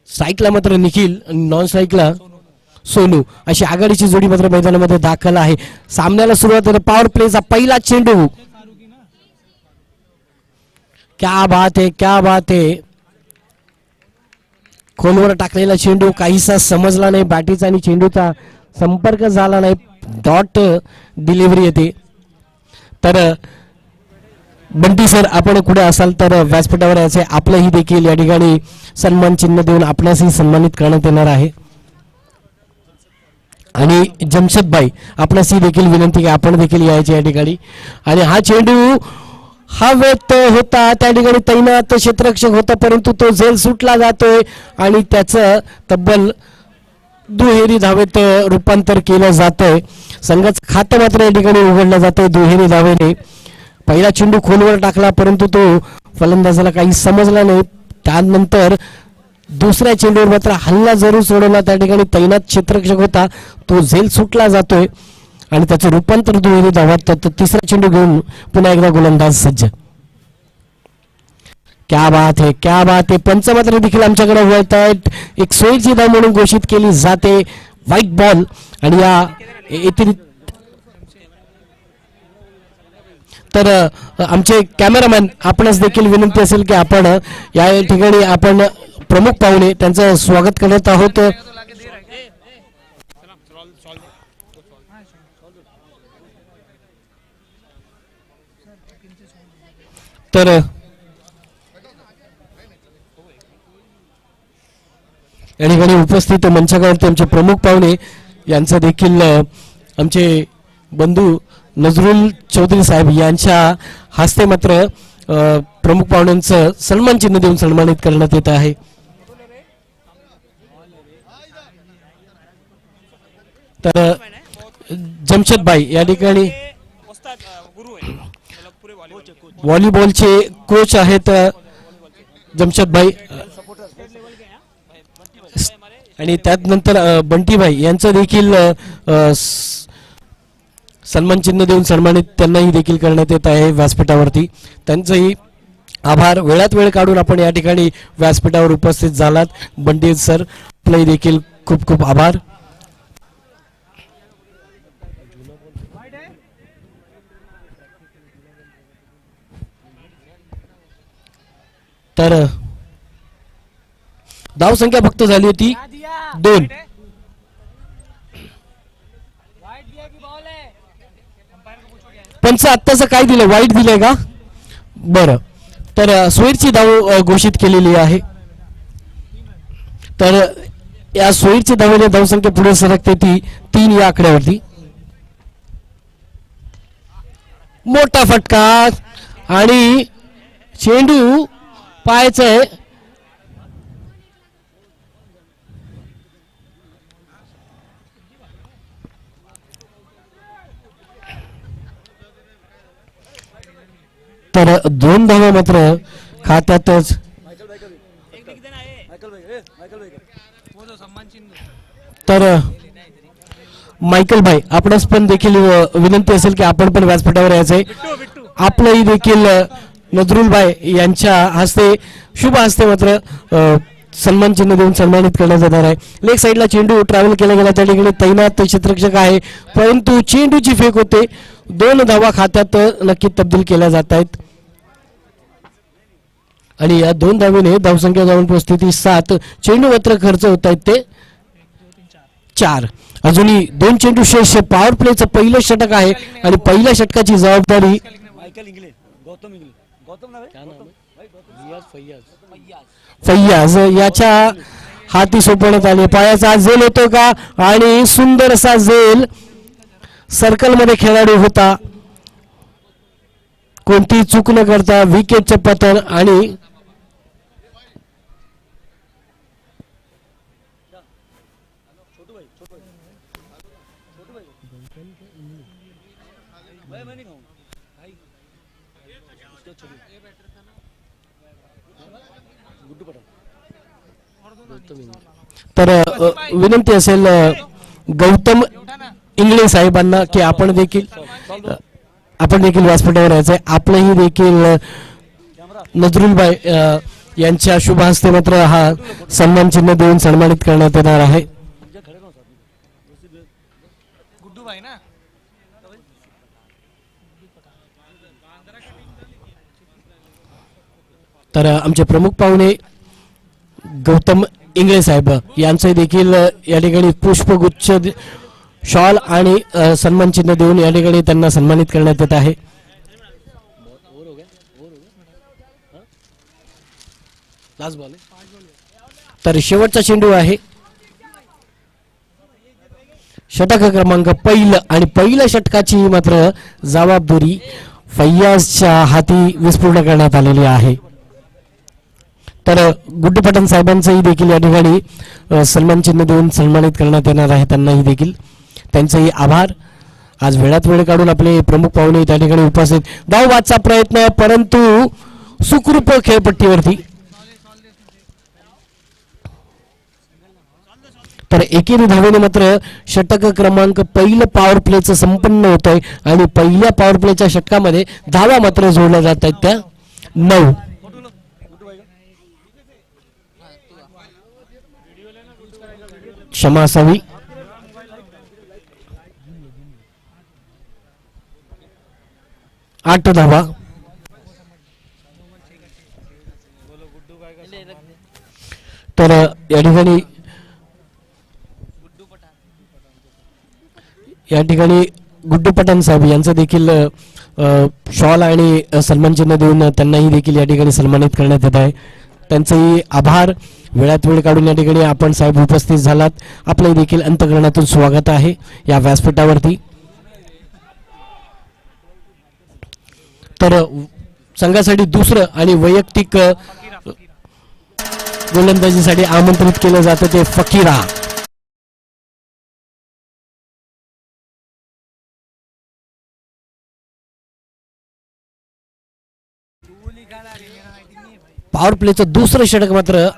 स्ट्राईकला मात्र निखिल आणि नॉन स्ट्राईकला सोनू अशी आघाडीची जोडी मात्र मैदानामध्ये दाखल आहे. सामन्याला सुरुवात होते. पॉवर प्लेचा पहिला चेंडू. क्या बात है, क्या बात है. खोलवर टाकलेला चेंडू काहीसा समजला नाही. बॅटीचा आणि चेंडूचा संपर्क झाला नाही. डॉट डिलिव्हरी येते. तर बंटी सर आपण कुठे असाल तर व्यासपीठावर यायचे. आपलंही देखील या ठिकाणी सन्मान चिन्ह देऊन आपणासही सन्मानित करण्यात येणार आहे. आणि जमशेद भाई आपणासही देखील विनंती की आपण देखील यायचे या ठिकाणी. आणि हा चेंडू हवेत होता. त्या ठिकाणी तैनात क्षेत्ररक्षक होता परंतु तो झेल सुटला जातोय आणि त्याचं तब्बल दुहेरी धावेत रूपांतर केलं जातंय. संघाचं खातं मात्र या ठिकाणी उघडलं जातंय दुहेरी धावेने. पहिला चेंडू खोलवर टाकला परंतु तो फलंदाजाला काही समजला नाही. त्यानंतर दुसऱ्या चेंडूवर मात्र हल्ला जरूर सोडवला. त्या ठिकाणी तैनात क्षेत्ररक्षक होता तो झेल सुटला जातोय आणि त्याचं रूपांतर दुहेरी धावात. तिसरा चेंडू घेऊन पुन्हा एकदा गोलंदाज सज्ज. क्या बात है, क्या बात है. पंच मात्र देखील आमच्याकडे वळत आहेत. एक सोयीची धाव म्हणून घोषित केली जाते. व्हाईट बॉल आणि या येथील तर आमचे कॅमेरामॅन आपणास देखील विनंती असेल की आपण या ठिकाणी आपण प्रमुख पाहुणे त्यांचं स्वागत करत आहोत. तर या ठिकाणी उपस्थित मंचावरती आमचे प्रमुख पाहुणे यांचं देखील आमचे बंधू नजरुल चौधरी साहेब यांच्या हस्ते मात्र प्रमुख पाहुण्यांचं सन्मान चिन्ह देऊन सन्मानित करण्यात येत आहे. तर जमशेद भाई या ठिकाणी व्हॉलीबॉलचे कोच आहेत जमशेद भाई आणि त्यानंतर बंटी भाई यांचं देखील सन्मान चिन्ह देऊन सन्मानित त्यांनाही देखील करण्यात येत आहे व्यासपीठावरती. त्यांचंही आभार. वेळात वेळ काढून आपण या ठिकाणी व्यासपीठावर उपस्थित झालात. बंटी सर आपलंही देखील खूप खूप आभार. तर धावसंख्या फक्त झाली होती 2. पंच आत्ताच काय दिलं, वाईट दिलंय का? बरं. तर सोयीची धाव घोषित केलेली आहे. तर या सोयीची धावेने धावसंख्या पुढे सरकते ती 3 या आकड्यावरती. मोठा फटका आणि चेंडू पाहायचंय. तर 2 धावा मात्र खात्यातच. तर मायकल भाई आपणास पण देखील विनंती असेल की आपण पण व्यासपीठावर यायचंय. आपलंही देखील नजरुल भाई यांच्या हस्ते शुभ हस्ते मात्र सन्मान चिन्ह देऊन सन्मानित करण्यात येणार आहे. लेग साईडला चेंडू ट्रॅव्हल केला गेला. त्या ठिकाणी तैनात क्षेत्ररक्षक आहे परंतु चेंडूची फेक होते. 2 धावा खात्यात नक्की तब्दील केल्या जात आहेत आणि या 2 धावेने धावसंख्या जाऊन पोहोचते 7. चेंडू मात्र खर्च होत आहेत ते 4. अजूनही 2 चेंडू शेष. पॉवर प्लेचं पहिलं षटक आहे आणि पहिल्या षटकाची जबाबदारी फैयाज याच्या हाती सोपवण्यात आले. पायाचा झेल होतो का आणि सुंदर असा झेल. सर्कल मध्ये खेळाडू होता. कोणती चूक न करता विकेटचे पतन आणि तर विनंती असेल गौतम इंगळे साहेबांना की आपण देखील व्यासपीठावर यायचंय. आपलंही देखील नजरुल भाई यांच्या शुभ हस्ते मात्र हा सन्मान चिन्ह देऊन सन्मानित करण्यात येणार आहे. तर आमचे प्रमुख पाहुणे गौतम इंगळे साहेब यांचे देखील या ठिकाणी पुष्पगुच्छ शॉल आणि सन्मान चिन्ह देऊन या ठिकाणी त्यांना सन्मानित करण्यात येत आहे. तर शेवटचा चेंडू आहे. षटक क्रमांक पहिलं आणि पहिल्या षटकाची मात्र जबाबदारी फैयाजच्या हाती विस्फोट करण्यात आलेली आहे. तर गुड्डू पठाण साहेबांचंही देखील या ठिकाणी सन्मान चिन्ह देऊन सन्मानित करण्यात येणार आहे. त्यांनाही देखील त्यांचेही आभार. आज वेळात वेळ काढून आपले प्रमुख पाहुणे त्या ठिकाणी उपस्थित. धावबादचा प्रयत्न परंतु सुखरूप खेळपट्टीवरती. तर एकेरी धावेने मात्र षटक क्रमांक पहिलं पॉवर प्लेचं संपन्न होत आहे आणि पहिल्या पॉवर प्लेच्या षटकामध्ये धावा मात्र जोडल्या जात आहेत त्या 9. क्षमा असावी. आठ धावा. तर या ठिकाणी गुड्डू पठाण साहेब यांचं देखील शॉल आणि सन्मान चिन्ह देऊन त्यांनाही देखील या ठिकाणी सन्मानित करण्यात येत आहे. त्यांचेही आभार. वेळात वेळ काढून या ठिकाणी आपण साहेब उपस्थित झालात. आपलं देखील अंतःकरणातून स्वागत आहे या व्यासपीठावरती. तर संघासाठी दुसरं आणि वैयक्तिक गोलंदाजीसाठी आमंत्रित केलं जातं ते फकीरा. पॉवर प्लेचं दुसरं षटक मात्र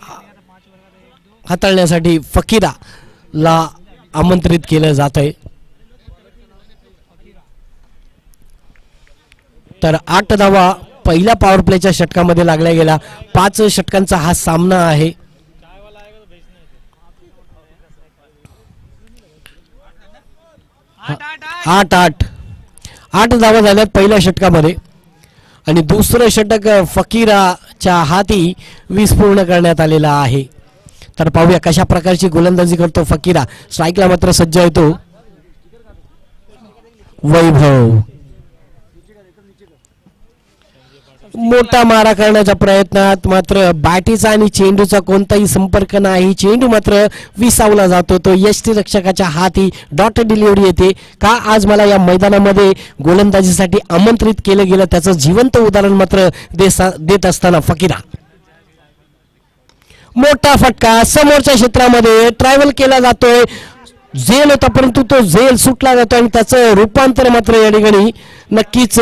हाताळण्यासाठी फकीराला आमंत्रित केलं जात आहे. तर 8 धावा पहिल्या पॉवर प्लेच्या षटकामध्ये लागल्या गेला. 5 षटकांचा हा सामना आहे. आठ धावा झाल्यात पहिल्या षटकामध्ये आणि दुसरं षटक फकीराच्या हाती वीस पूर्ण करण्यात आलेला आहे. तर पाहूया कशा प्रकारची गोलंदाजी करतो फकीरा. स्ट्राईकला मात्र सज्ज आहे तो वैभव. मोठा मारा करण्याच्या प्रयत्नात मात्र बॅटीचा आणि चेंडूचा कोणताही संपर्क नाही. चेंडू मात्र विसावला जातो. तो यष्टीरक्षकाच्या हाती डॉट डिलिव्हरी येते. का आज मला या मैदानामध्ये गोलंदाजीसाठी आमंत्रित केलं गेलं त्याचं जिवंत उदाहरण मात्र देत असताना फकीरा. मोठा फटका समोरच्या क्षेत्रामध्ये ट्रॅव्हल केला जातोय. झेल होता परंतु तो झेल सुटला जातो आणि त्याचं रूपांतर मात्र या ठिकाणी नक्कीच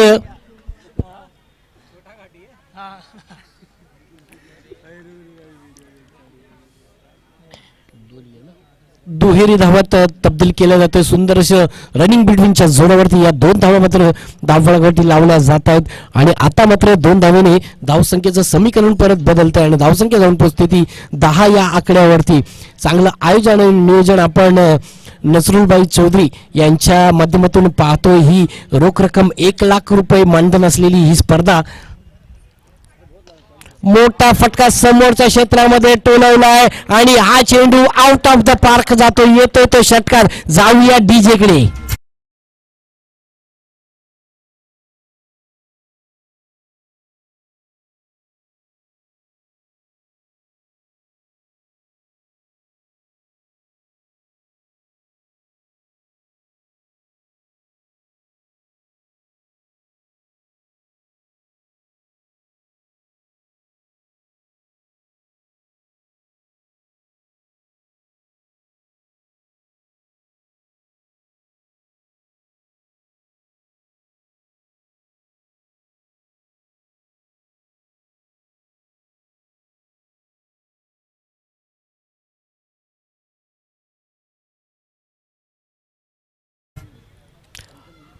दुहेरी धावात तब्दील केलं जातं. सुंदर असं रनिंग बिटवीनच्या जोरावरती या 2 धावा मात्र धावफलकावरती लावल्या जात आहेत आणि आता मात्र 2 धावेने धावसंख्येचं समीकरण परत बदलतंय आणि धावसंख्या जाऊन पोहोचते ती 10 या आकड्यावरती. चांगलं आयोजन आणि नियोजन आपण नसरुलबाई चौधरी यांच्या माध्यमातून पाहतोय. ही रोख रक्कम 1 लाख रुपये मानधन असलेली ही स्पर्धा. मोठा फटका समोरच्या क्षेत्रामध्ये टोलवलाय आणि हा चेंडू आउट ऑफ द पार्क जातो. येतोय तो षटकार. जाऊया डीजे कडे.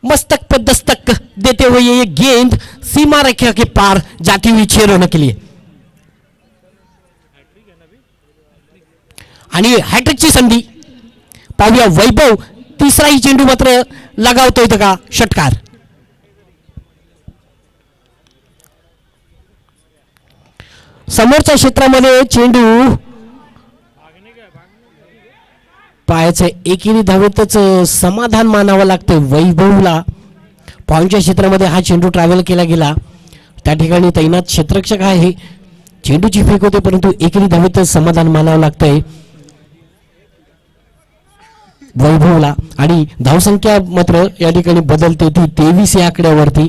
मस्तक पर दस्तक देते हुए ये गेंद सीमा रेखा के पार जाती हुई 6 रनों के लिए. आणि हॅट्रिकची संधी पाहूया. वैभव तिसराही चेंडू मात्र लगावतोय का षटकार. समोरच्या क्षेत्रामध्ये चेंडू पायाचे एकेरी धावेतच समाधान मानावं लागतं वैभवला. पॉईंटच्या क्षेत्रामध्ये हा चेंडू ट्रॅव्हल केला गेला. त्या ठिकाणी तैनात क्षेत्ररक्षक आहे. चेंडूची फेक होते परंतु एकेरी धावेतच समाधान मानावं लागतंय वैभवला. आणि धावसंख्या मात्र या ठिकाणी बदलते ती 23 या आकड्यावरती.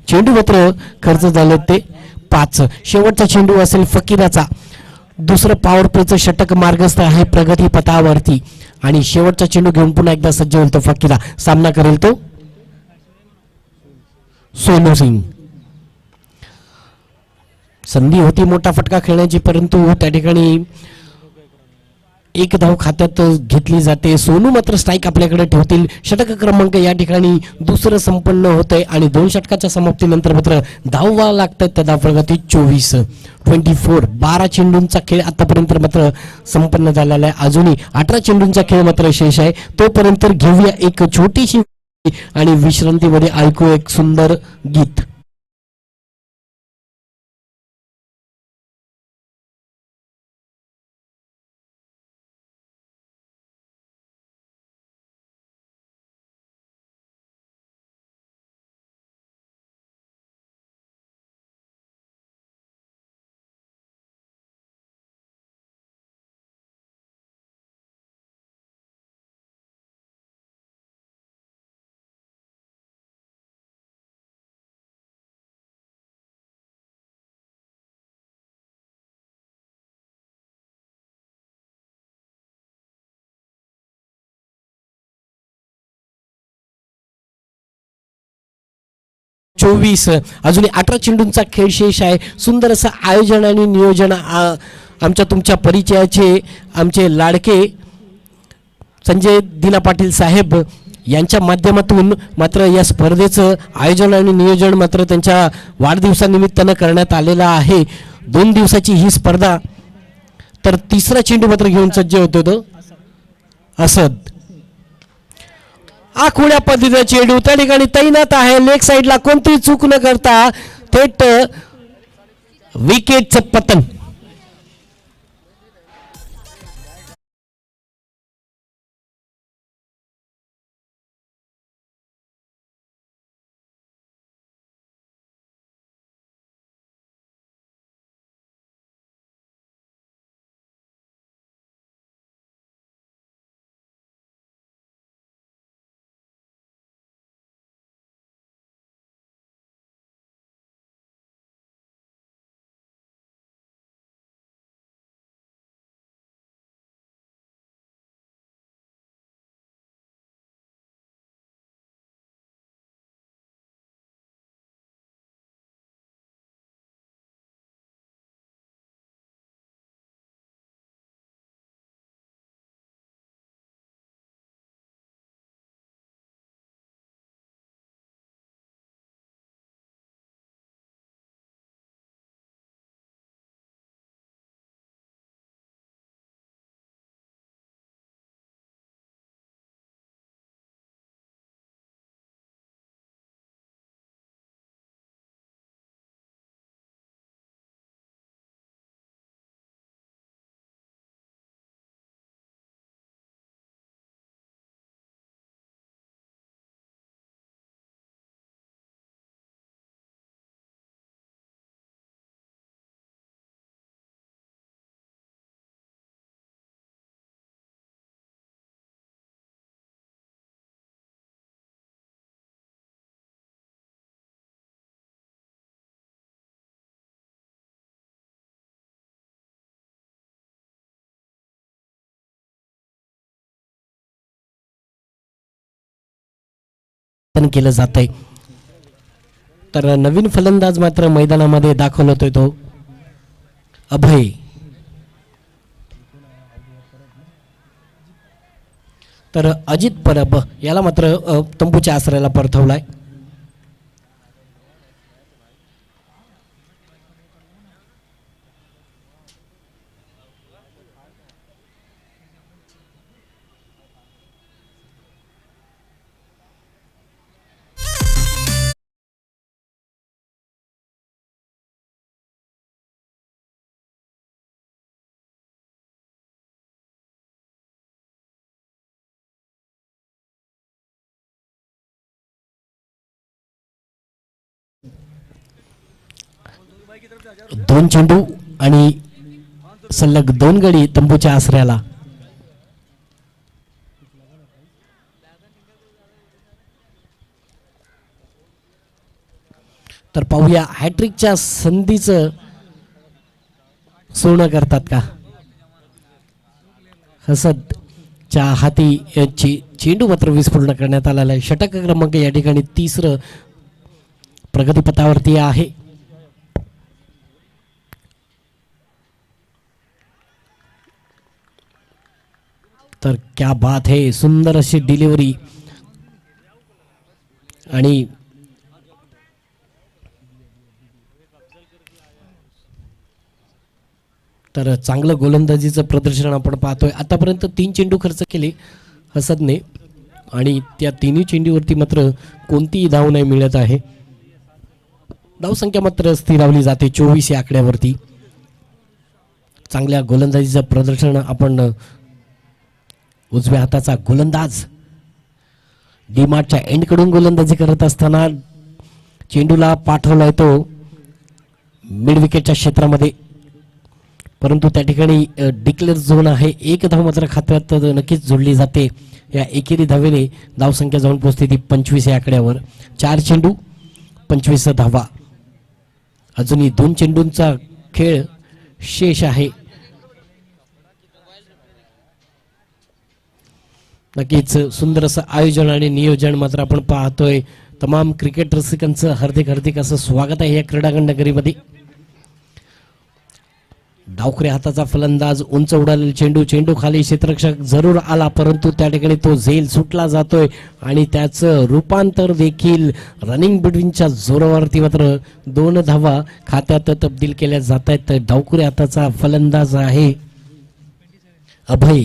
चेंडू मात्र खर्च झाले ते 5. शेवटचा चेंडू असेल फकीराचा. दुसरं पॉवर प्लेचं षटक मार्गस्थ आहे प्रगती पथावरती आणि शेवटचा चेंडू घेऊन पुन्हा एकदा सज्ज होईल तो फकीरा. सामना करेल तो सोनू सिंग. संधी होती मोठा फटका खेळण्याची परंतु त्या ठिकाणी एक धाव खात्यात घेतली जाते. सोनू मात्र स्ट्राईक आपल्याकडे ठेवतील. षटक क्रमांक या ठिकाणी दुसरं संपन्न होतंय आणि 2 षटकाच्या समाप्तीनंतर मात्र धावा लागतात. त्या धावप्रगती 24. 12 चेंडूंचा खेळ आतापर्यंत मात्र संपन्न झालेला आहे. अजूनही 18 चेंडूंचा खेळ मात्र शेष आहे. तोपर्यंत घेऊया एक छोटीशी आणि विश्रांतीमध्ये ऐकू एक सुंदर गीत. अजून 18 चेंडूंचा खेळ शेष आहे. सुंदर असं आयोजन आणि नियोजन आमच्या तुमच्या परिचयाचे आमचे लाडके संजय दिना पाटील साहेब यांच्या माध्यमातून मात्र या स्पर्धेचं आयोजन आणि नियोजन मात्र त्यांच्या वाढदिवसानिमित्तानं करण्यात आलेलं आहे. 2 दिवसाची ही स्पर्धा. तर तिसरा चेंडू मात्र घेऊन सज्ज होतो तो असद. आखुड्या पद्धतीचा चेंडू त्या ठिकाणी तैनात आहे. लेग साईडला कोणतीही चूक न करता थेट विकेटचं पतन. केलं जात आहे. तर नवीन फलंदाज मात्र मैदानामध्ये दाखल होतोय तो अभय. तर अजित परब याला मात्र तंबूच्या आसऱ्याला परतवलाय. 2 चेंडू आणि सलग 2 गडी तंबूच्या आसऱ्याला. तर पाहूया हॅट्रिकच्या संधीचं सोनं करतात का. हसदच्या हाती चेंडू मात्र विस्फोरण करण्यात आलेला आहे. षटक क्रमांक या ठिकाणी 3रं प्रगतीपथावरती आहे. तर क्या बात है, सुंदर अशी डिलिव्हरी आणि तर चांगलं गोलंदाजीचं प्रदर्शन आपण पाहतोय. आतापर्यंत 3 चेंडू खर्च केले हसदने आणि त्या 3ही चेंडूवरती मात्र कोणतीही धाव नाही मिळत आहे. धावसंख्या मात्र स्थिरावली जाते 24 या आकड्यावरती. चांगल्या गोलंदाजीचं प्रदर्शन आपण उजव्या हाताचा गोलंदाज डीमार्टच्या एंडकडून गोलंदाजी करत असताना चेंडूला पाठवलाय तो मिड विकेटच्या क्षेत्रामध्ये, परंतु त्या ठिकाणी डिक्लेअर झोन आहे. 1 धाव मात्र खात्यात नक्कीच जोडली जाते. या एकेरी धावेने धावसंख्या जाऊन पोहोचते ती 25 या आकड्यावर. 4 चेंडू 25 धावा. अजूनही 2 चेंडूंचा खेळ शेष आहे. नक्कीच सुंदर असं आयोजन आणि नियोजन मात्र आपण पाहतोय. तमाम क्रिकेट रसिकांचं हार्दिक हार्दिक असं स्वागत आहे या क्रीडांगण नगरीमध्ये. डावखऱ्या हाताचा फलंदाज, उंच उडालेला चेंडू खाली क्षेत्ररक्षक जरूर आला, परंतु त्या ठिकाणी तो झेल सुटला जातोय आणि त्याचं रूपांतर देखील रनिंग बिटवीनच्या जोरावरती मात्र 2 धावा खात्यात तब्दील केल्या जात आहेत. डावखऱ्या हाताचा फलंदाज आहे अभय.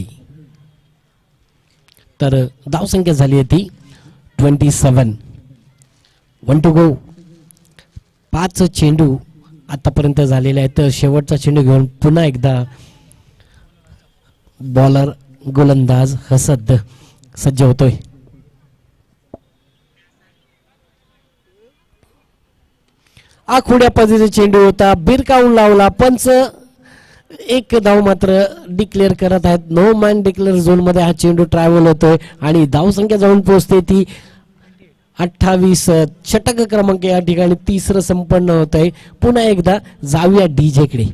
तर धावसंख्या झाली आहे ती 27. 1 टू गो. 5 चेंडू आतापर्यंत झालेले आहेत. शेवटचा चेंडू घेऊन पुन्हा एकदा बॉलर गोलंदाज हसद सज्ज होतोय. आखुड्या पद्धतीचा चेंडू होता, बिरकावून लावला. पंच 1 धाव मात्र डिक्लेअर करत आहेत. नो मॅन डिक्लेअर झोन मध्ये हा चेंडू ट्रॅव्हल होतोय आणि धावसंख्या जाऊन पोहोचते ती 28. षटक क्रमांक या ठिकाणी 3रं संपन्न होत आहे. पुन्हा एकदा जाऊया डीजे कडे.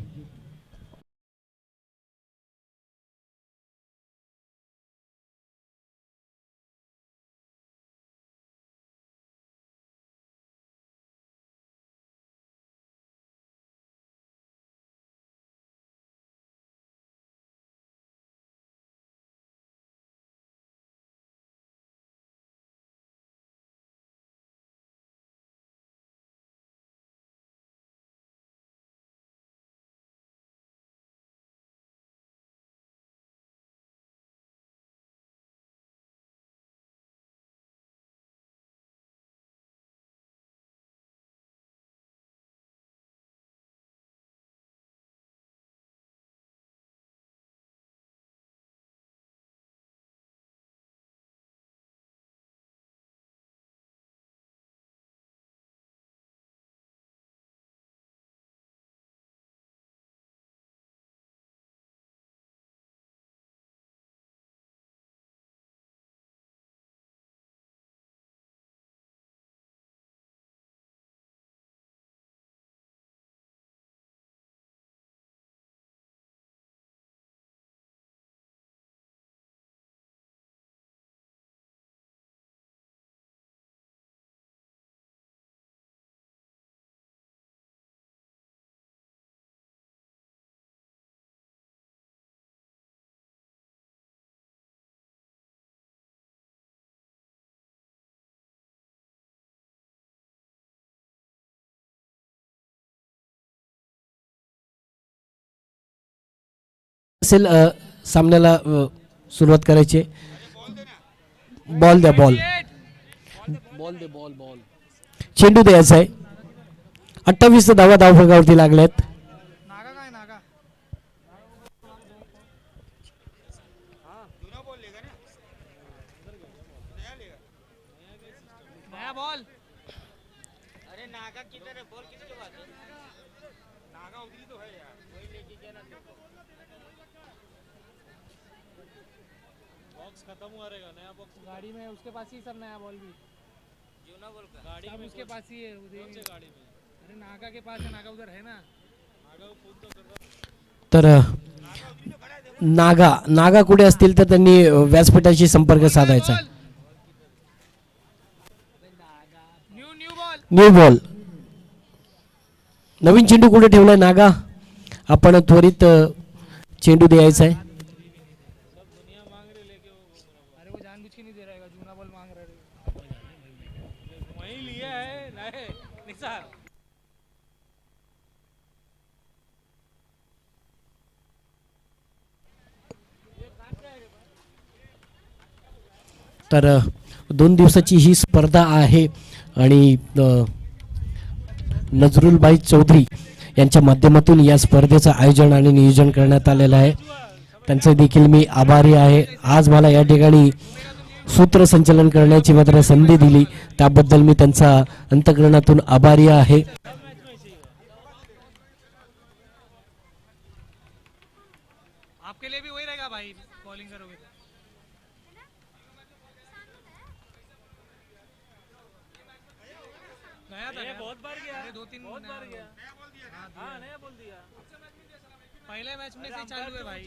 असेल सामन्याला सुरुवात करायची. बॉल द्या, बॉल दे, बॉल चेंडू द्यायचा आहे. 28 धावा धावफलकावरती लागल्यात. बॉक्स खत्म हुआ रहेगा, नया बॉक्स गाड़ी में उसके पास ही सब नया बॉल भी गाड़ी सब में उसके पास ही है कौन से गाड़ी में अरे नागा के पास है, नागा उधर है ना। आगा वो फोन तो कर रहा तर नागा नागा कुठे असतील तर त्यांनी व्यासपीठाशी संपर्क साधायचा. New new ball new ball. नवीन चेंडू कुठे ठेवलाय नागा. आपण त्वरित चेंडू द्यायचा आहे. सब दुनिया मांग रही लेके वो घूम रहा अरे वो जानबूझ के नहीं दे रहेगा, जूना बॉल मांग रहा है। वो वहीं लिया है नए निसार तर 2 दिवसाची ही स्पर्धा आहे आणि नजरुलभाई चौधरी यांच्या माध्यमातून या स्पर्धेचं आयोजन आणि नियोजन करण्यात आलेलं आहे. त्यांचे देखील मी आभारी आहे. आज मला या ठिकाणी सूत्रसंचालन करण्याची मात्र संधी दिली त्याबद्दल मी त्यांचा अंतःकरणातून आभारी आहे. आपके लिए भी वही रहेगा भाई, बॉलिंग करोगे तो। गया था ये यार। बहुत बार गया अरे 2-3 बहुत बार गया हाँ नया बोल दिया पहले मैच में से ही चालू है भाई।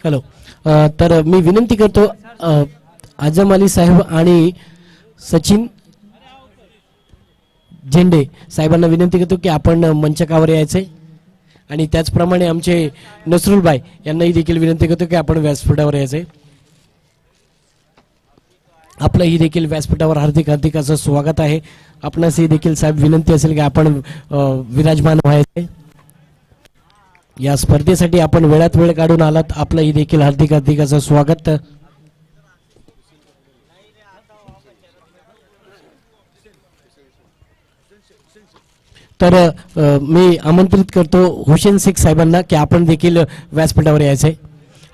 हॅलो. तर मी विनंती करतो आजम अली साहेब आणि सचिन झेंडे साहेबांना विनंती करतो की आपण मंचकावर यायचे आणि त्याचप्रमाणे आमचे नसरुलभाई यांनाही देखील विनंती करतो की आपण व्यासपीठावर यायचे. आपलंही देखील व्यासपीठावर हार्दिक हार्दिक असं स्वागत आहे. आपणासही देखील साहेब विनंती असेल की आपण विराजमान व्हायचे. या स्पर्धेसाठी आपण वेळात वेळ काढून आलात. आपलंही देखील हार्दिक हार्दिक असं स्वागत. तर मी आमंत्रित करतो हुसेन शेख साहेबांना की आपण देखील व्यासपीठावर यायचे.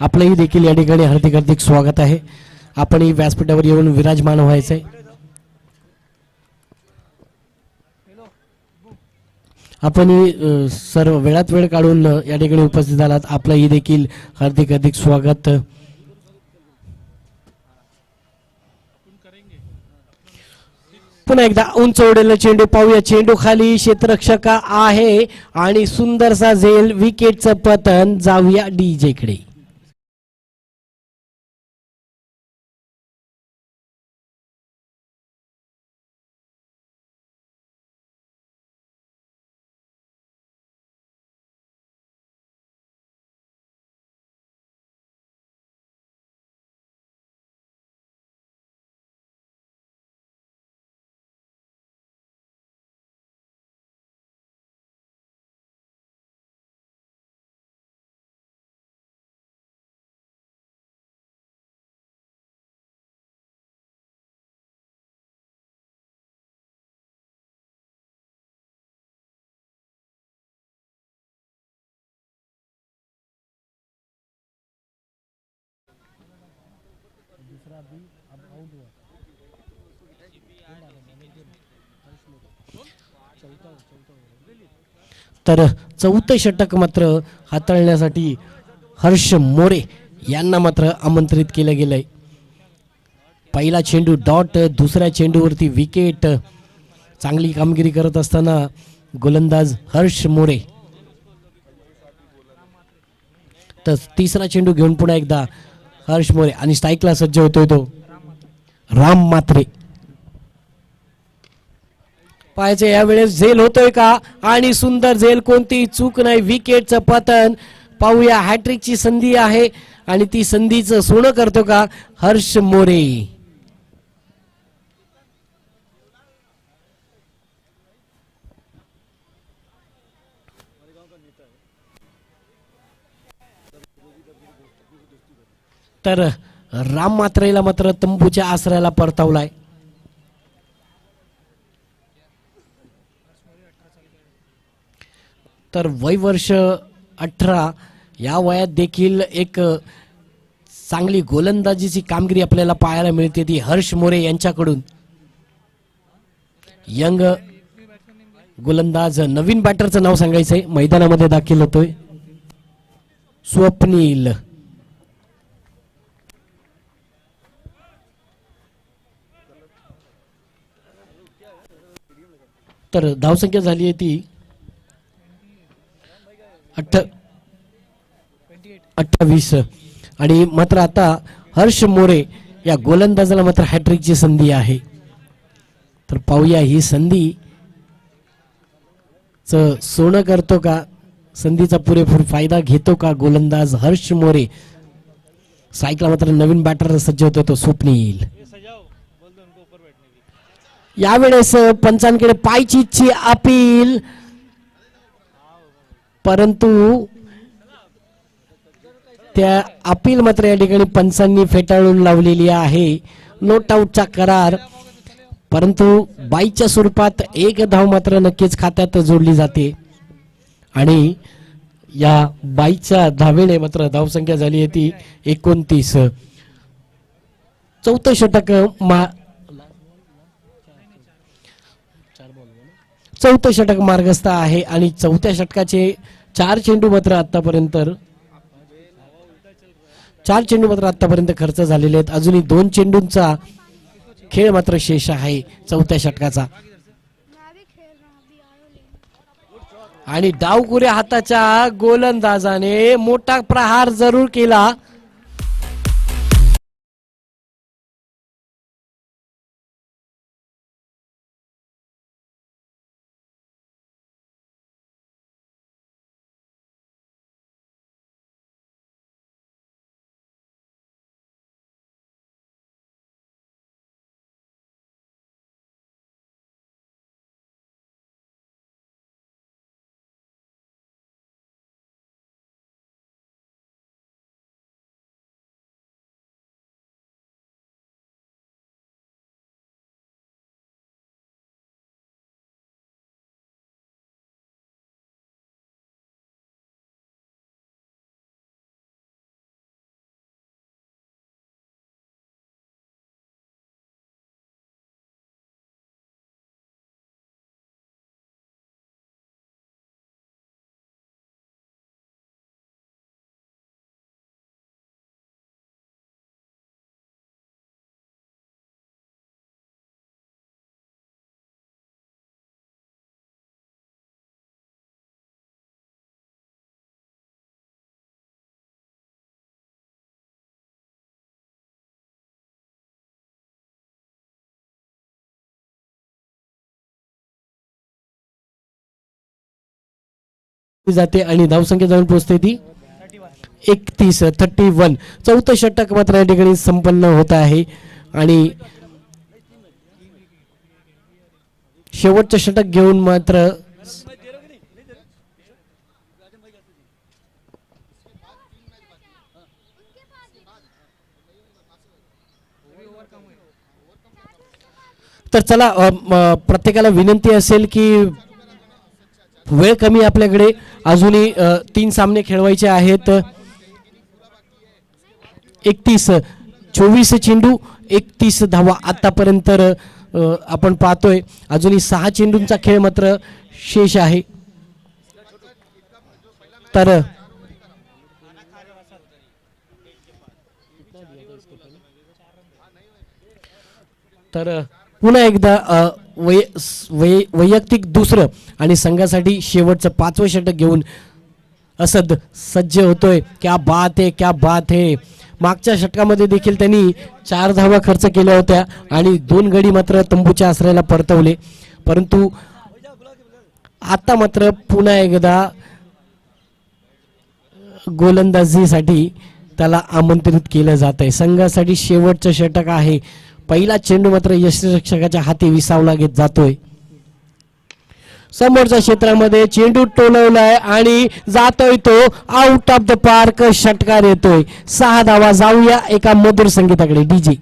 आपलंही देखील या ठिकाणी हार्दिक हार्दिक स्वागत आहे. आपणही व्यासपीठावर येऊन विराजमान व्हायचे. आपण सर्व वेळात वेळ काढून या ठिकाणी उपस्थित आलात. आपलंही देखील हार्दिक हार्दिक स्वागत. पुन्हा एकदा उंच उडेल चेंडू पाहूया. चेंडू खाली क्षेत्ररक्षक आहे आणि सुंदरसा झेल विकेटचं पतन. जाऊया डीजे कडे. तर चौथं षटक मात्र हाताळण्यासाठी हर्ष मोरे यांना मात्र आमंत्रित केलं गेलंय. पहिला चेंडू डॉट, दुसऱ्या चेंडूवरती विकेट. चांगली कामगिरी करत असताना गोलंदाज हर्ष मोरे. तर तिसरा चेंडू घेऊन पुन्हा एकदा हर्ष मोरे आणि स्ट्राईकला सज्ज होतोय तो राम मात्रे. पाहायचे यावेळेस झेल होतोय का, आणि सुंदर झेल, कोणती चूक नाही, विकेटचं पतन. पाहूया हॅट्रिकची संधी आहे आणि ती संधीचं सोनं करतो का हर्ष मोरे. तर राम मात्रेला मात्र तंबूच्या आसऱ्याला परतावलाय. तर वय वर्ष 18, या वयात देखील एक चांगली गोलंदाजीची कामगिरी आपल्याला पाहायला मिळते ती हर्ष मोरे यांच्याकडून. यंग गोलंदाज, नवीन बॅटरचं नाव सांगायचंय, मैदानामध्ये दाखल होतोय स्वप्नील. तर धावसंख्या झाली आहे ती 28 आणि मात्र आता हर्ष मोरे या गोलंदाजाला मात्र हॅट्रिकची संधी आहे. तर पाहूया ही संधी सोनं करतो का, संधीचा पुरेपूर फायदा घेतो का गोलंदाज हर्ष मोरे. साईकला मात्र नवीन बॅटर सज्ज होतो तो स्वप्नील. ये सजाओ, बोल दो उनको ऊपर बैठने की. यावेळेस पंचांकडे पायचीतची अपील, परंतु त्या अपील मात्र या ठिकाणी पंचांनी फेटाळून लावलेली आहे. नोट आउटचा करार, परंतु बाईच्या स्वरूपात एक धाव मात्र नक्कीच खात्यात जोडली जाते आणि या बाईच्या धावेने मात्र धावसंख्या झाली आहे ती 29. चौथं षटक चौथं षटक मार्गस्थ आहे आणि चौथ्या षटकाचे 4 चेंडू मात्र आतापर्यंत खर्च झालेले आहेत. अजूनही 2 चेंडूंचा खेळ मात्र शेष आहे चौथ्या षटकाचा. आणि डावकुऱ्या हाताच्या गोलंदाजाने मोठा प्रहार जरूर केला. जाते आणि धावसंख्या जाऊन पोहोचते ती 31. चौथं षटक मात्र या ठिकाणी संपन्न होत आहे आणि शेवटचं षटक घेऊन मात्र तर चला प्रत्येकाला विनंती असेल की वेळ कमी आपल्याकडे, अजूनही 3 सामने खेळवायचे आहेत. 24 चेंडू 31 धावा आतापर्यंत आपण पाहतोय. अजूनही 6 चेंडूंचा खेळ मात्र शेष आहे. तर पुन्हा एकदा वैयक्तिक दुसरं आणि संघासाठी शेवटचं 5वं षटक घेऊन असद सज्ज होतोय. क्या बात है, क्या बात है. मागच्या षटकामध्ये देखील त्यांनी 4 धावा खर्च केल्या होत्या आणि 2 गडी मात्र तंबूच्या आश्रयाला परतवले. परंतु आता मात्र पुन्हा एकदा गोलंदाजीसाठी त्याला आमंत्रित केलं जात आहे. संघासाठी शेवटचं षटक आहे. पहिला चेंडू मात्र यष्टिरक्षकाच्या हाती विसावला घेत जातोय. समोरच्या क्षेत्रामध्ये चेंडू टोलवलाय आणि जातोय तो आउट ऑफ द पार्क. षटकार येतोय. 6 धावा. जाऊया एका मधुर संगीताकडे. डीजे.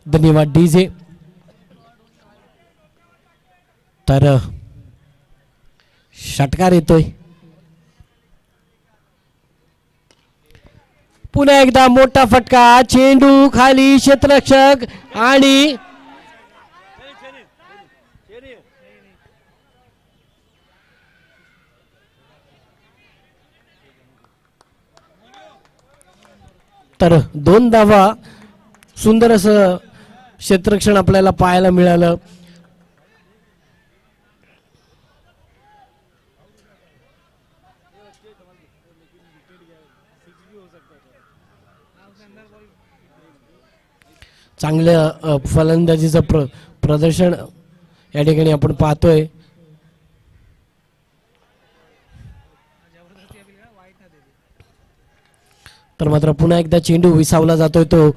धन्यवाद डीजे. तर षटकार येतोय. पुन्हा एकदा मोठा फटका. चेंडू खाली. क्षेत्ररक्षक आणि तर 2 धावा. सुंदर असं क्षेत्ररक्षण आपल्याला पाहायला मिळालं. चांगलं फलंदाजीचं प्रदर्शन या ठिकाणी आपण पाहतोय. तर मात्र पुन्हा एकदा चेंडू विसावला जातोय तो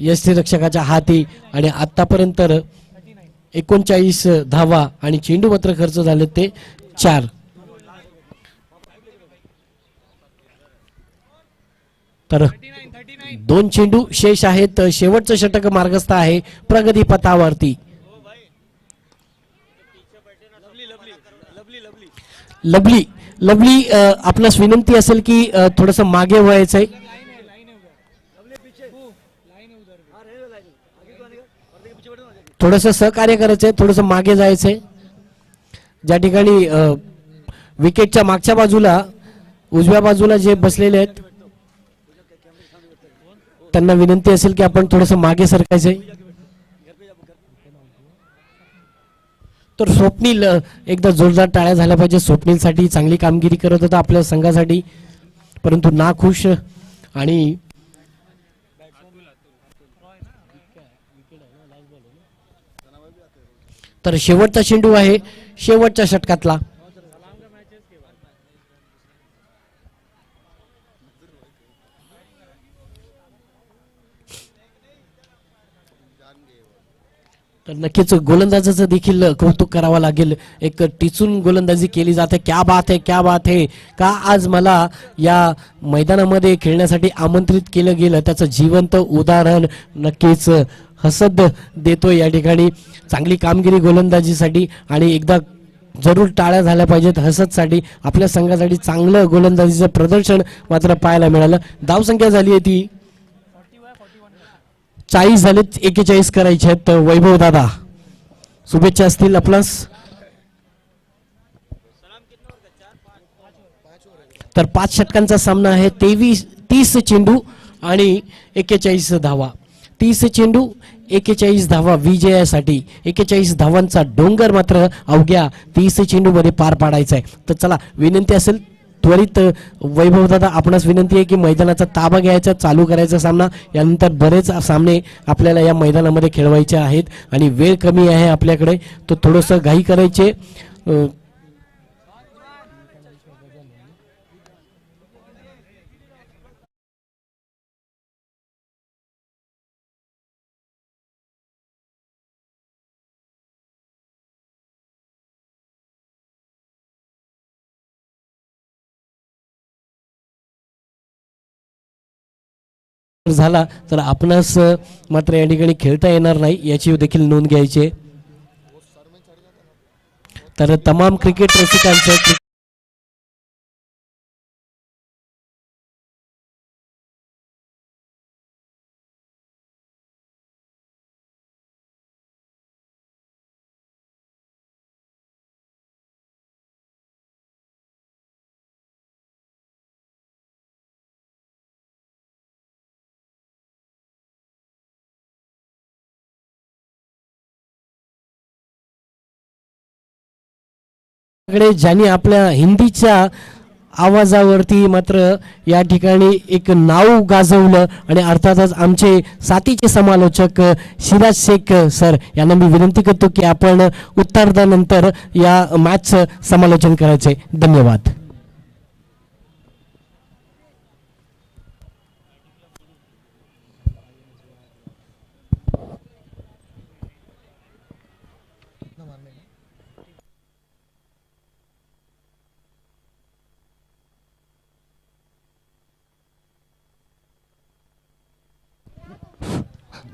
यष्टिरक्षकाच्या हाती आणि आतापर्यंत 39 धावा आणि चेंडू मात्र खर्च झाले ते 4. तर 2 चेंडू शेष आहेत. शेवटचं षटक मार्गस्थ आहे प्रगती पथावरती. लवली लवली आपल्यास विनंती असेल की थोडस मागे व्हायचंय. थोडस सहकार्य करायचंय. थोडस मागे जायचंय. ज्या ठिकाणी विकेटच्या मागच्या बाजूला उजव्या बाजूला जे बसलेले आहेत त्यांना विनंती असेल की आपण थोडस मागे सरकायचंय. तर स्वप्नील एकदा जोरदार टाळ्या झाल्या पाहिजे. स्वप्नीलसाठी चांगली कामगिरी करत होता आपल्या संघासाठी, परंतु नाखुश आणि तर शेवटचा चेंडू आहे शेवटच्या षटकातला. तर नक्कीच गोलंदाजाचं देखील कौतुक करावं लागेल. एक टिचून गोलंदाजी केली जाते. क्या बात है, क्या बात है. का आज मला या मैदानामध्ये खेळण्यासाठी आमंत्रित केलं गेलं त्याचं जिवंत उदाहरण नक्कीच हसद देतोय या ठिकाणी. चांगली कामगिरी गोलंदाजीसाठी आणि एकदा जरूर टाळ्या झाल्या पाहिजेत हसदसाठी. आपल्या संघासाठी चांगलं गोलंदाजीचं प्रदर्शन मात्र पाहायला मिळालं. धावसंख्या झाली आहे ती 40 झालेत. 41 करायचे आहेत. वैभव दादा शुभेच्छा असतील आपल्यास. तर 5 षटकांचा सामना आहे. 30 चेंडू आणि 41 धावा. 30 चेंडू 41 धावा विजयासाठी. 41 धावांचा डोंगर मात्र अवघ्या 30 चेंडू मध्ये पार पाडायचा आहे. तर चला विनंती असेल त्वरित वैभव दादा आपणास विनंती आहे की मैदानाचा ताबा घ्यायचा, चालू करायचा सामना. यानंतर बरेच सामने आपल्याला या मैदानामध्ये खेळवायचे आहेत आणि वेळ कमी आहे आपल्याकडे, तो थोडंसं घाई करायचे. झाला तर आपणास मात्र या ठिकाणी खेळता येणार नाही याची देखील नोंद घ्यायची आहे. तर तमाम क्रिकेट रसिकांचं ज्यांनी आपल्या हिंदीच्या आवाजावरती मात्र या ठिकाणी एक नाव गाजवलं आणि अर्थातच आमचे साथीचे समालोचक सिराज शेख सर यांना मी विनंती करतो की आपण उत्तरार्धानंतर या मॅचचं समालोचन करायचे. धन्यवाद.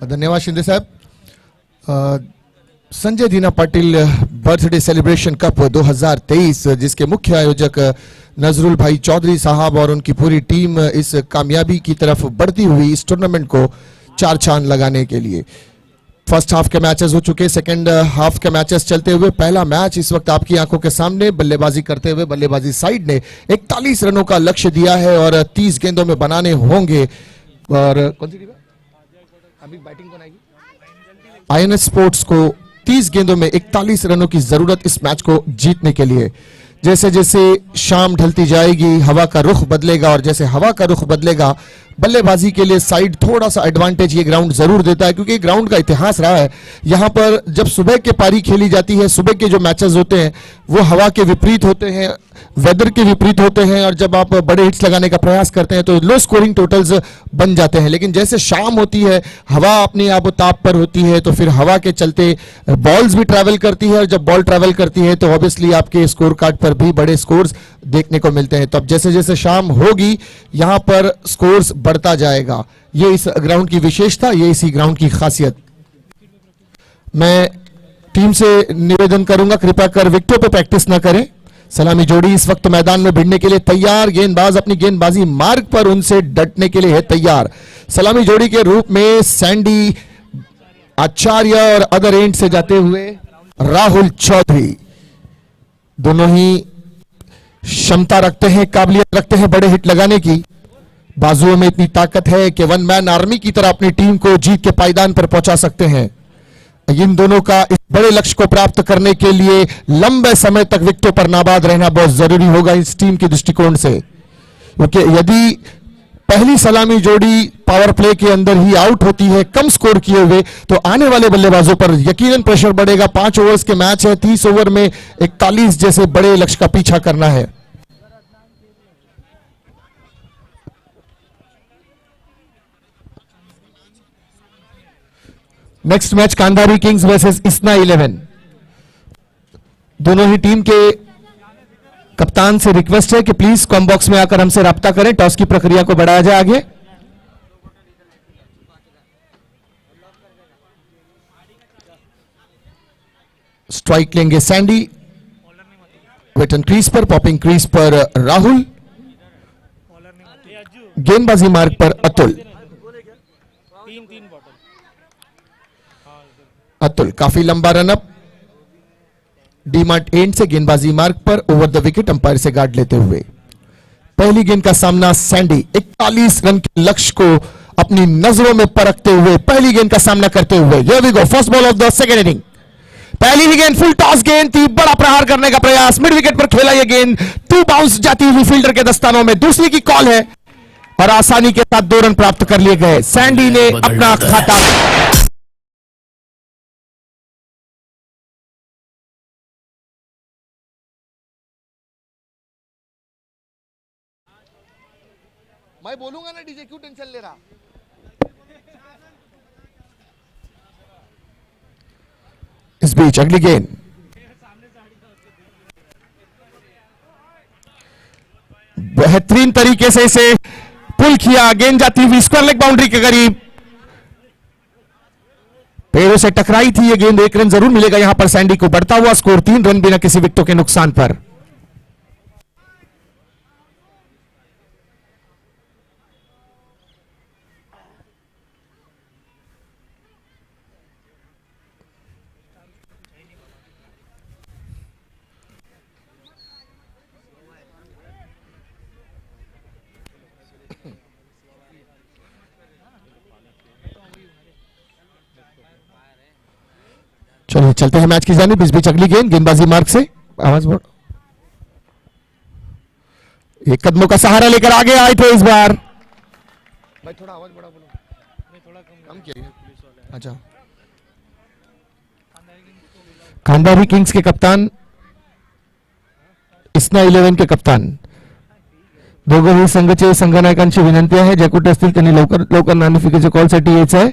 धन्यवाद शिंदे साहब. संजय दीना पाटिल बर्थडे सेलिब्रेशन कप 2023 जिसके मुख्य आयोजक नजरुल भाई चौधरी साहब और उनकी पूरी टीम इस कामयाबी की तरफ बढ़ती हुई इस टूर्नामेंट को चार चांद लगाने के लिए फर्स्ट हाफ के मैचेस हो चुके, सेकंड हाफ के मैचेस चलते हुए पहला मैच इस वक्त आपकी आंखों के सामने बल्लेबाजी करते हुए बल्लेबाजी साइड ने 41 रनों का लक्ष्य दिया है और 30 गेंदों में बनाने होंगे. और कौन सी टीम है अभी बैटिंग कौन आएगी? आईएनएस स्पोर्ट्स को 30 गेंदों में 41 रनों की जरूरत इस मैच को जीतने के लिए. जैसे जैसे शाम ढलती जाएगी हवा का रुख बदलेगा और जैसे हवा का रुख बदलेगा बल्लेबाजी के लिए साइड थोड़ा सा एडवांटेज ये ग्राउंड जरूर देता है क्योंकि ग्राउंड का इतिहास रहा है. यहां पर जब सुबह के पारी खेली जाती है, सुबह के जो मैचेस होते हैं वो हवा के विपरीत होते हैं, वेदर के विपरीत होते हैं और जब आप बड़े हिट्स लगाने का प्रयास करते हैं तो लो स्कोरिंग टोटल्स बन जाते हैं. लेकिन जैसे शाम होती है हवा अपने आप ताप पर होती है तो फिर हवा के चलते बॉल्स भी ट्रैवल करती है और जब बॉल ट्रैवल करती है तो ऑब्वियसली आपके स्कोर कार्ड पर भी बड़े स्कोर्स देखने को मिलते हैं. तो अब जैसे जैसे शाम होगी यहां पर स्कोर्स बढ़ता जाएगा. ये इस ग्राउंड की विशेषता, ये इसी ग्राउंड की खासियत. मैं टीम से निवेदन करूंगा कृपया कर विकेटों पे प्रैक्टिस ना करें. सलामी जोड़ी इस वक्त मैदान में भिड़ने के लिए तैयार, गेंदबाज अपनी गेंदबाजी मार्ग पर उनसे डटने के लिए है तैयार. सलामी जोड़ी के रूप में सैंडी आचार्य और अदर एंड से जाते हुए राहुल चौधरी. दोनों ही क्षमता रखते हैं, काबिलियत रखते हैं बड़े हिट लगाने की. बाजुओं में इतनी ताकत है कि वन मैन आर्मी की तरह अपनी टीम को जीत के पायदान पर पहुंचा सकते हैं. इन दोनों का इस बड़े लक्ष्य को प्राप्त करने के लिए लंबे समय तक विकेटों पर नाबाद रहना बहुत जरूरी होगा इस टीम के दृष्टिकोण से. क्योंकि यदि पहली सलामी जोड़ी पावर प्ले के अंदर ही आउट होती है कम स्कोर किए हुए तो आने वाले बल्लेबाजों पर यकीनन प्रेशर बढ़ेगा. 5 ओवर्स के मैच है, 30 ओवर में 41 जैसे बड़े लक्ष्य का पीछा करना है. Next match Kandhari Kings versus इसना 11. दोनों ही टीम के कप्तान से रिक्वेस्ट है कि प्लीज कॉम बॉक्स में आकर हमसे राब्ता करें. टॉस की प्रक्रिया को बढ़ाया जाए आगे. स्ट्राइक लेंगे सैंडी, वेटन क्रीज पर, पॉपिंग क्रीज पर राहुल, गेंदबाजी मार्ग पर अतुल. अतुल काफी लंबा रनअप डीमार्ट एंड से गेंदबाजी मार्ग पर ओवर द विकेट अंपायर से गार्ड लेते हुए. पहली गेंद का सामना सैंडी 41 रन के लक्ष्य को अपनी नजरों में परखते हुए पहली गेंद का सामना करते हुए. Here we go, first ball of the second inning. पहली ही गेंद फुल टॉस गेंद थी, बड़ा प्रहार करने का प्रयास, मिड विकेट पर खेला यह गेंद, 2 बाउंस जाती हुई फील्डर के दस्तानों में. दूसरी की कॉल है और आसानी के साथ 2 रन प्राप्त कर लिए गए. सैंडी ने अपना खाता मैं बोलूंगा ना डीजे, क्यों टेंशन ले रहा. इस बीच अगली गेंद बेहतरीन तरीके से इसे पुल किया, गेंद जाती हुई स्क्वायर लेग बाउंड्री के करीब, पेड़ों से टकराई थी ये गेंद। 1 रन जरूर मिलेगा यहां पर सैंडी को। बढ़ता हुआ स्कोर 3 रन बिना किसी विकेटों के नुकसान पर। चलिए चलते हैं मैच की जानिब। इस बीच अगली गेंद गेंदबाजी मार्ग से, आवाज बढ़, एक कदमों का सहारा लेकर आगे आए थे इस बार। भाई थोड़ा आवाज बड़ा बोलो। थोड़ा कम किया। अच्छा, खांडारी किंग्स के कप्तान, इस्ना 11 के कप्तान दोघंही संघाचे संघनायकांची विनंती आहे, ज्या कुठे असतील त्यांनी लवकर लवकर नाणेफेकीच्या कॉलसाठी यायचं आहे.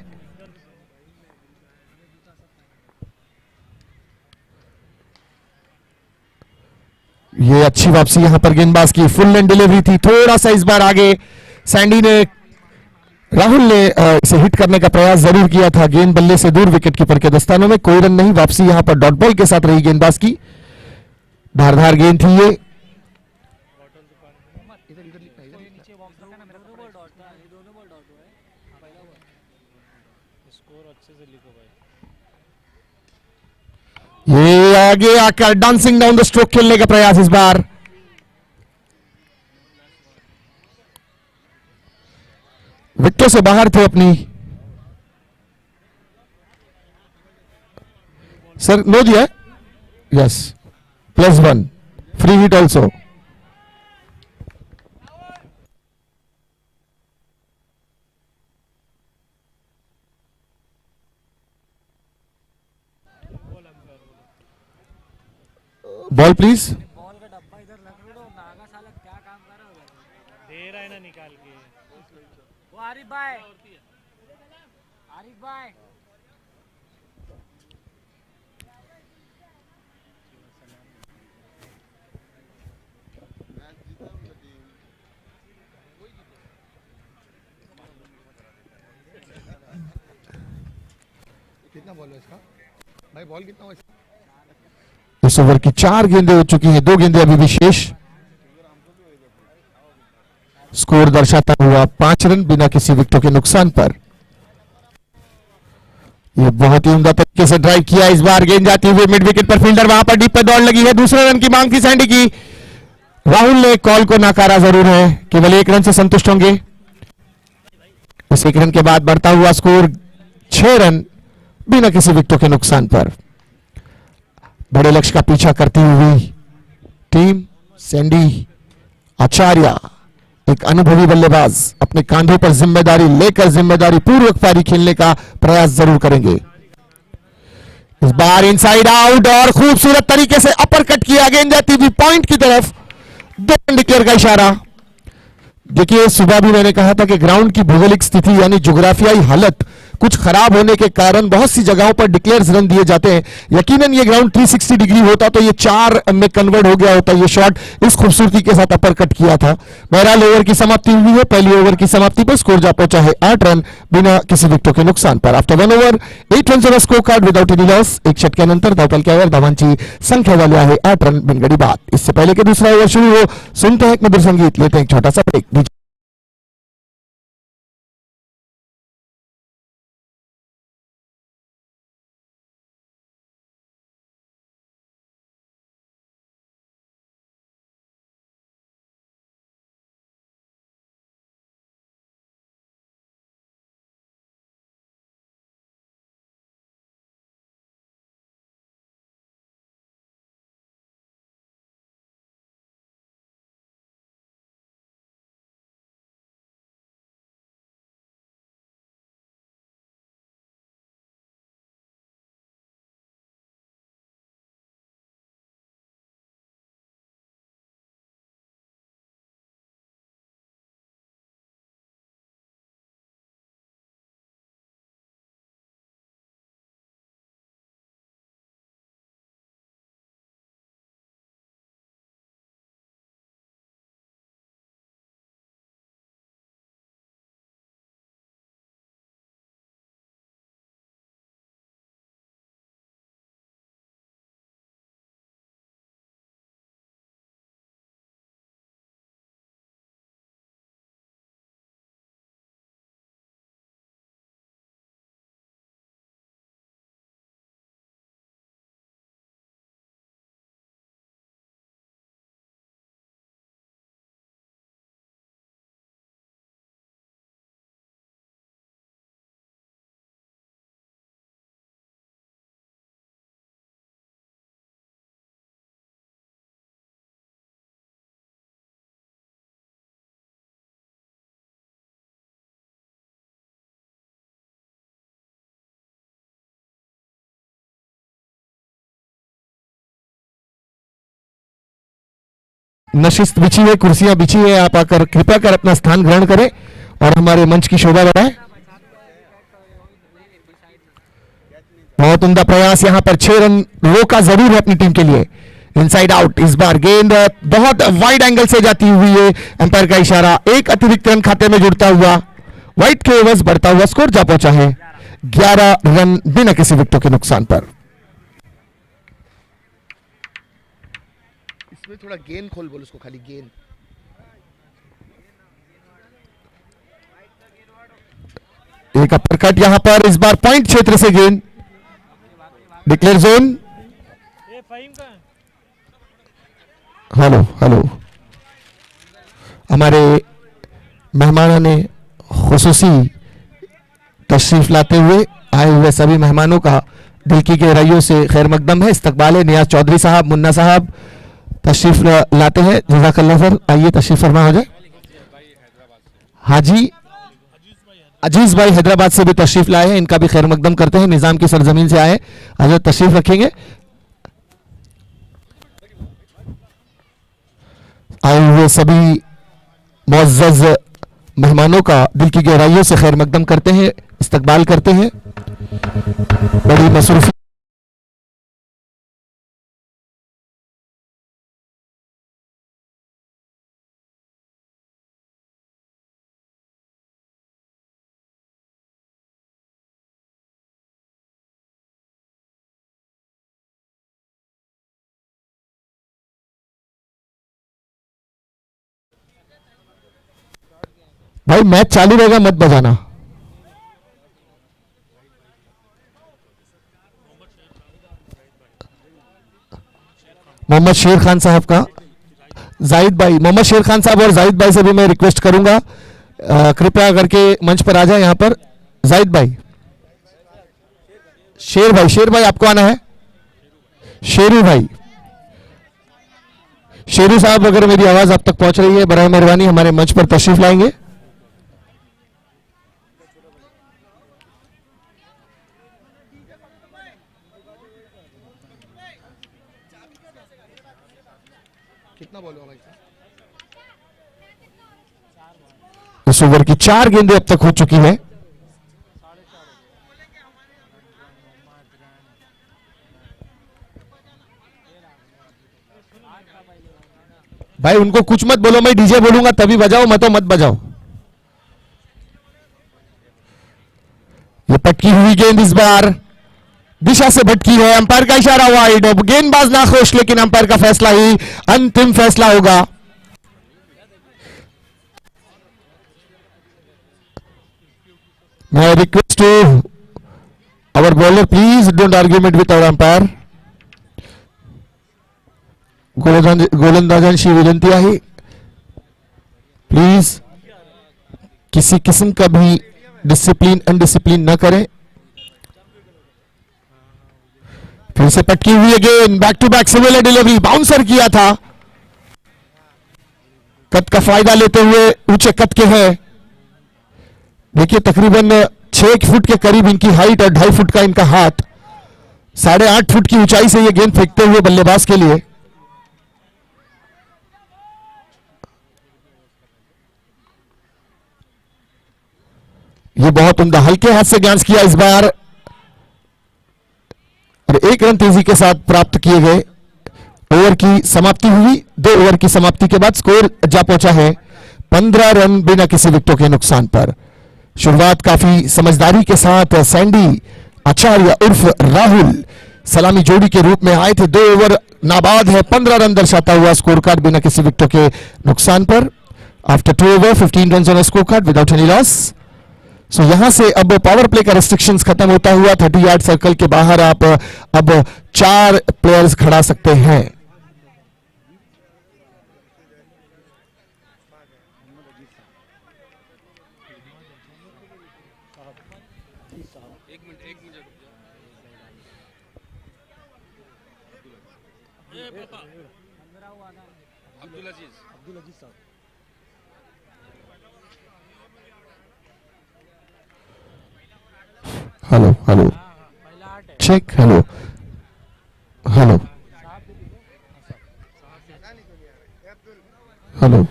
ये अच्छी वापसी यहां पर गेंदबाज की, फुल लेंथ डिलीवरी थी, थोड़ा सा इस बार आगे सैंडी ने, राहुल ने इसे हिट करने का प्रयास जरूर किया था, गेंद बल्ले से दूर विकेटकीपर के दस्तानों में, कोई रन नहीं। वापसी यहां पर डॉट बॉल के साथ रही गेंदबाज की, धारदार गेंद थी ये। स्कोर अच्छे से लिखो भाई। ये आगे आकर डांसिंग डाउन द स्ट्रोक खेलने का प्रयास इस बार, विकेटों से बाहर थे अपनी। सर नो दिया, yes, +1 free hit also. Ball please. Ball का डब्बा इधर रख दो, नागा साला क्या काम कर रहा है उधर? दे रहा है ना निकाल के। वो आरिफ भाई, आरिफ भाई कितना बॉल है इसका भाई, बॉल कितना हुआ इसका? इस ओवर की 4 गेंदें हो चुकी हैं, 2 गेंदें अभी भी शेष। स्कोर दर्शाता हुआ 5 रन बिना किसी विकेटों के नुकसान पर। यह बहुत ही उम्दा तरीके से ड्राइव किया, इस बार गेंद जाती हुई मिड विकेट पर, फील्डर वहां पर डीप पे दौड़ लगी है, दूसरे रन की मांग थी सैंडी की, राहुल ने कॉल को नकारा जरूर है, केवल 1 रन से संतुष्ट होंगे। इस 1 रन के बाद बढ़ता हुआ स्कोर 6 रन बिना किसी विकेटों के नुकसान पर। बड़े लक्ष्य का पीछा करती हुई टीम, सैंडी, आचार्य, एक अनुभवी बल्लेबाज, अपने कांधों पर जिम्मेदारी लेकर जिम्मेदारी पूर्वक पारी खेलने का प्रयास जरूर करेंगे। इस बार इनसाइड आउट और खूबसूरत तरीके से अपर कट किया, गेंद जाती हुई पॉइंट की तरफ, 2 रन डिक्लेयर का इशारा। देखिए सुबह भी मैंने कहा था कि ग्राउंड की भौगोलिक स्थिति यानी जोग्राफियाई हालत कुछ खराब होने के कारण बहुत सी जगहों पर डिक्लेयर्स रन दिए जाते हैं। यकीनन ये ग्राउंड 360 डिग्री होता तो ये 4 में कन्वर्ट हो गया होता। ये शॉट इस खूबसूरती के साथ अपर कट किया था। बहरहाल ओवर की समाप्ति हुई है, पहली ओवर की समाप्ति पर स्कोर जा पहुंचा है 8 रन बिना किसी विकेटों के नुकसान पर। After 1 over 8 run score card without any loss. एक षटक्यानंतर धावफलकावर धावांची संख्या झाली आहे 8 रन बिनगडी बाद। इससे पहले कि दूसरा ओवर शुरू हो, सुनते हैं एक मधुर संगीत, लेते हैं एक छोटा सा ब्रेक। नशिस्त बिछी है, कुर्सियां बिछी है, आप आकर कृपया कर अपना स्थान ग्रहण करें और हमारे मंच की शोभा बढ़ाएं। बहुत उम्दा प्रयास, यहां पर 6 रन रोका जरूर है अपनी टीम के लिए। इनसाइड आउट, इस बार गेंद बहुत वाइड एंगल से जाती हुई है, एम्पायर का इशारा, एक अतिरिक्त रन खाते में जुड़ता हुआ, वाइड के एवज बढ़ता हुआ स्कोर जा पहुंचा है 11 रन बिना किसी विकेटों के नुकसान पर। इसमें थोड़ा गेंद खोल बोल उसको, खाली गेंद। एक अपरकट यहां पर, इस बार पॉइंट क्षेत्र से गेंद, डिक्लेयर जोन। ये फ़हीम का हेलो हेलो, हमारे मेहमानों ने खुसूसी तशरीफ लाते हुए आए हुए सभी मेहमानों का दिल की गहराइयों से खैर मकदम है, इस्तकबाल है। नियाज चौधरी साहब, मुन्ना साहब तशरीफ लाते हैं, जज़ाकल्लाह सर, आइए तशरीफ फरमा हो जाए। हाजी अजीज भाई हैदराबाद से भी तशरीफ लाए हैं, इनका भी खैर मकदम करते हैं, निजाम की सरजमीन से आए, हजरत तशरीफ रखेंगे। आए हुए सभी मुअज़्ज़ज़ मेहमानों का दिल की गहराइयों से खैर मकदम करते हैं, इस्तकबाल करते हैं। बड़ी मसरूफी भाई, मैच चालू रहेगा, मत बजाना। मोहम्मद शेर खान साहब का, जाहिद भाई, मोहम्मद शेर खान साहब और जाहिद भाई से भी मैं रिक्वेस्ट करूंगा, कृपया करके मंच पर आ जाए। यहां पर जाहिद भाई, शेर भाई आपको आना है। शेरू भाई, शेरू साहब, अगर मेरी आवाज आप तक पहुंच रही है, बराए मेहरबानी हमारे मंच पर तशरीफ लाएंगे। कितना बोलो भाई? इस ओवर की 4 गेंदें अब तक हो चुकी है। भाई उनको कुछ मत बोलो, मैं डीजे बोलूंगा तभी बजाओ, मत बजाओ। ये पटकी हुई गेंद इस बार दिशा से भटकी है, अंपायर का इशारा वाइड। अब गेंदबाज नाखुश, लेकिन अंपायर का फैसला ही अंतिम फैसला होगा। मैं request to our bowler, please don't argument with our umpire. गोलंदाजांशी विनंती आहे, प्लीज किसी किस्म का भी डिसिप्लिन अनडिसिप्लिन न करें। फिर से पटकी हुई again, back to back similar delivery, bouncer किया था। कद का फायदा लेते हुए, ऊंचे कद के हैं, देखिए तकरीबन 6 फुट के करीब इनकी हाइट और 2.5 फुट का इनका हाथ, 8.5 फुट की ऊंचाई से ये गेंद फेंकते हुए बल्लेबाज के लिए। ये बहुत उम्दा हल्के हाथ से गेंद किया इस बार, और 1 रन तेजी के साथ प्राप्त किए गए। ओवर की समाप्ति हुई, 2 ओवर की समाप्ति के बाद स्कोर जा पहुंचा है 15 रन बिना किसी विकेटों के नुकसान पर। शुरुआत काफी समझदारी के साथ सैंडी आचार्य उर्फ राहुल सलामी जोड़ी के रूप में आए थे। 2 ओवर नाबाद है, 15 रन दर्शाता हुआ स्कोर कार्ड बिना किसी विकेटों के नुकसान पर। After 2 over 15 run on score card without any loss. So यहां से अब पावर प्ले का रेस्ट्रिक्शंस खत्म होता हुआ 30 यार्ड सर्कल के बाहर आप अब 4 प्लेयर्स खड़ा सकते हैं। Hello hello check, hello hello hello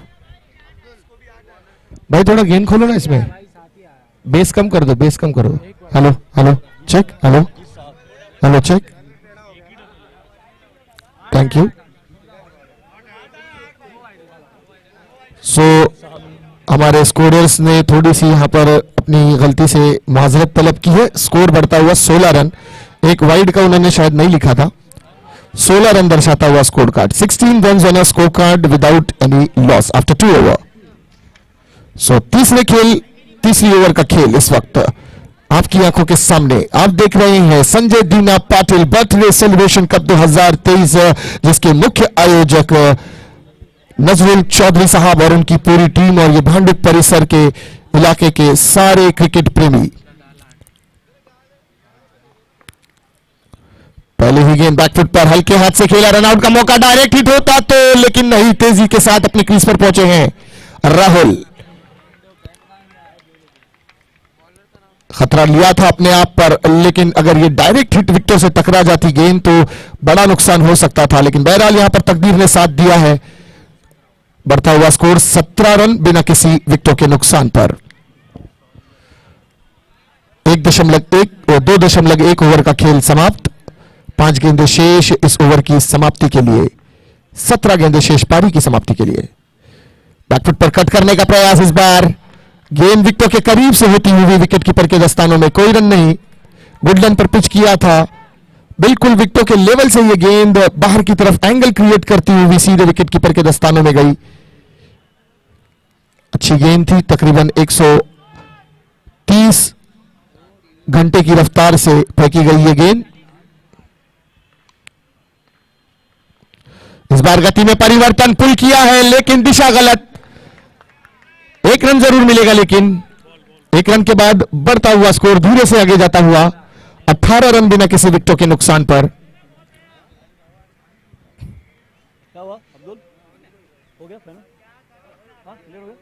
भाई, थोड़ा गेन खोलो ना इसमें, बेस कम कर दो, बेस कम करो। Hello hello check, hello hello check, thank you. So हमारे स्कोरर्स ने थोड़ी सी यहां पर अपनी गलती से माजरत तलब की है। स्कोर बढ़ता हुआ 16 रन, एक वाइड का उन्होंने शायद नहीं लिखा था। 16 रन दर्शाता हुआ score card, 16 run on a score card without any loss after 2 over. So तीसरी ओवर का खेल इस वक्त आपकी आंखों के सामने। आप देख रहे हैं संजय दीना पाटिल बर्थडे सेलिब्रेशन कप 2023, जिसके मुख्य आयोजक नजरुल चौधरी साहब और उनकी पूरी टीम, और ये भांडुप परिसर के इलाके के सारे क्रिकेट प्रेमी। पहले ही गेंद बैकफुट पर हल्के हाथ से खेला, रनआउट का मौका, डायरेक्ट हिट होता तो, लेकिन नहीं, तेजी के साथ अपनी क्रीज पर पहुंचे हैं राहुल। खतरा लिया था अपने आप पर, लेकिन अगर ये डायरेक्ट हिट विकेटों से टकरा जाती गेंद तो बड़ा नुकसान हो सकता था, लेकिन बहरहाल यहां पर तकदीर ने साथ दिया है। बढ़ता हुआ स्कोर 17 रन बिना किसी विकेटों के नुकसान पर। 1.1 और 2.1 ओवर का खेल समाप्त, 5 गेंदें शेष इस ओवर की समाप्ति के लिए, 17 गेंदें शेष पारी की समाप्ति के लिए। बैकफुट पर कट करने का प्रयास, इस बार गेंद विकेटों के करीब से होती हुई विकेट कीपर के दस्तानों में, कोई रन नहीं। गुडलैंड पर पिच किया था, बिल्कुल विकेटों के लेवल से यह गेंद बाहर की तरफ एंगल क्रिएट करती हुई सीधे विकेट कीपर के दस्तानों में गई। अच्छी गेंद थी, तकरीबन 130 घंटे की रफ्तार से फेंकी गई ये गेंद। इस बार गति में परिवर्तन, पुल किया है लेकिन दिशा गलत। 1 रन जरूर मिलेगा, लेकिन 1 रन के बाद बढ़ता हुआ स्कोर धीरे से आगे जाता हुआ 18 रन बिना किसी विकेटों के नुकसान पर। क्या हुआ अब्दुल, हो गया फाइनल? हाँ क्लियर हो गया।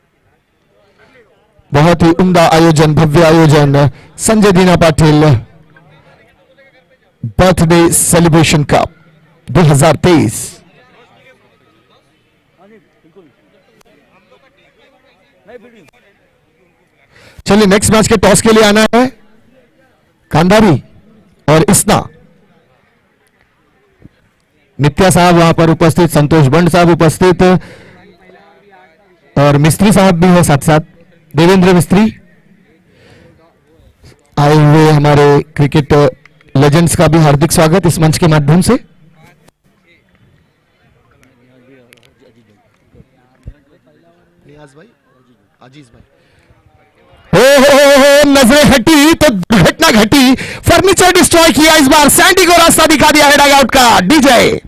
बहुत ही उम्दा आयोजन, भव्य आयोजन, संजय दीना पाटिल बर्थडे सेलिब्रेशन कप 2023। हाँ जी बिल्कुल नहीं बिल्कुल। चलिए नेक्स्ट मैच के टॉस के लिए आना है कांधारी और इसना। नित्या साहब वहां पर उपस्थित, संतोष बंड साहब उपस्थित, और मिस्त्री साहब भी है साथ साथ, देवेंद्र मिस्त्री। आए हुए हमारे क्रिकेट लेजेंड्स का भी हार्दिक स्वागत इस मंच के माध्यम से। नियाज भाई, अजीज भाई, हो नजरें हटी तो दुर्घटना घटी, फर्नीचर डिस्ट्रॉय किया इस बार, सैंडी को रास्ता दिखा दिया हेड आउट का डीजे।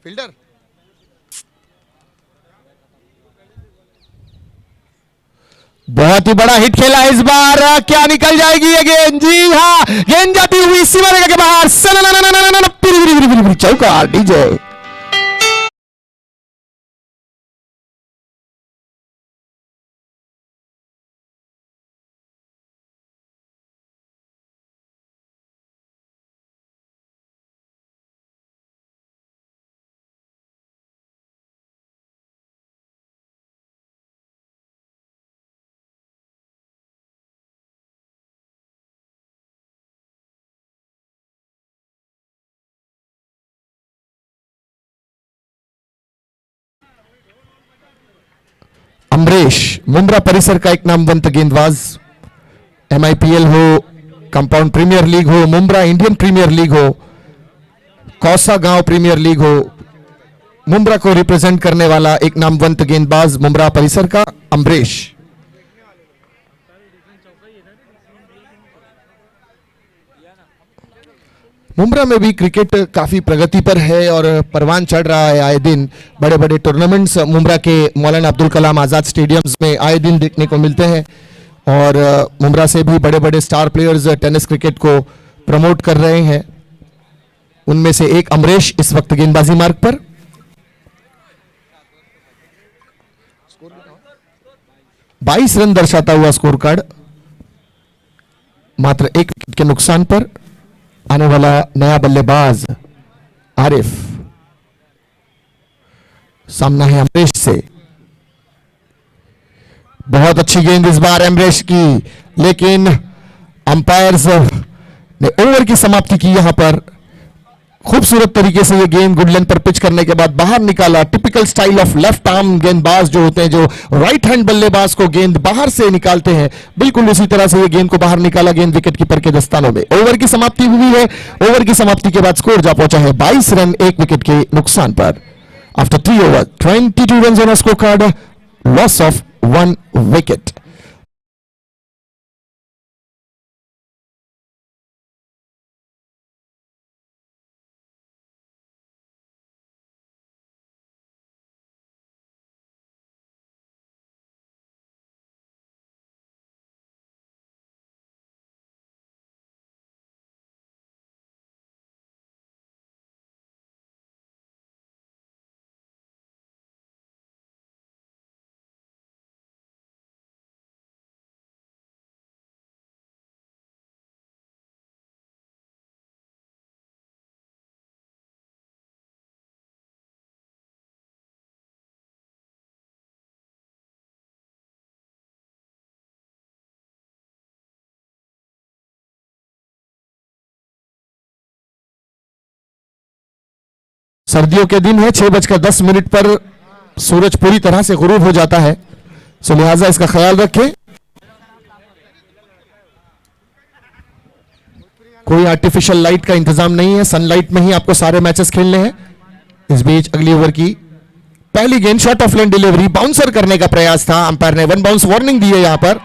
फील्डर बहुत ही बड़ा हिट खेला इस बार, क्या निकल जाएगी ये गेंद? जी हाँ, गेंद जाती हुई सीमा रेखा के बाहर, चौका डीजे। अमरीश, मुंब्रा परिसर का एक नामवंत गेंदबाज। MIPL हो, कंपाउंड प्रीमियर लीग हो, मुंब्रा इंडियन प्रीमियर लीग हो, कौसा गांव प्रीमियर लीग हो, मुंब्रा को रिप्रेजेंट करने वाला एक नामवंत गेंदबाज मुंब्रा परिसर का अमरीश। मुंब्रा में भी क्रिकेट काफी प्रगति पर है और परवान चढ़ रहा है। आए दिन बड़े बड़े टूर्नामेंट्स मुंब्रा के मौलाना अब्दुल कलाम आजाद स्टेडियम्स में आए दिन देखने को मिलते हैं और मुंब्रा से भी बड़े बड़े स्टार प्लेयर्स टेनिस क्रिकेट को प्रमोट कर रहे हैं। उनमें से एक अमरीश इस वक्त गेंदबाजी मार्ग पर। बाईस रन दर्शाता हुआ स्कोर कार्ड, मात्र एक विकेट के नुकसान पर। आने वाला नया बल्लेबाज आरिफ, सामना है अमरीश से। बहुत अच्छी गेंद इस बार अमरीश की, लेकिन अंपायर्स ने ओवर की समाप्ति की। यहां पर खूबसूरत तरीके से ये गेंद गुड लेंथ पर पिच करने के बाद बाहर निकाला। Typical style of left arm गेंदबाज जो होते हैं, जो राइट हैंड बल्लेबाज को गेंद बाहर से निकालते हैं, बिल्कुल उसी तरह से ये गेंद को बाहर निकाला। गेंद विकेट कीपर के दस्तानों में। ओवर की समाप्ति हुई है। ओवर की समाप्ति के बाद स्कोर जा पहुंचा है 22 रन, एक विकेट के नुकसान पर। After 3 over 22 run on score card, loss of 1 wicket. सर्दियों के दिन है, 6:10 पर सूरज पूरी तरह से गुरूब हो जाता है, सो लिहाजा इसका ख्याल रखें। कोई आर्टिफिशियल लाइट का इंतजाम नहीं है, सनलाइट में ही आपको सारे मैचेस खेलने हैं। इस बीच अगली ओवर की पहली गेंद, shot of lane delivery, bouncer करने का प्रयास था। अंपायर ने 1 बाउंस वार्निंग दी है यहां पर।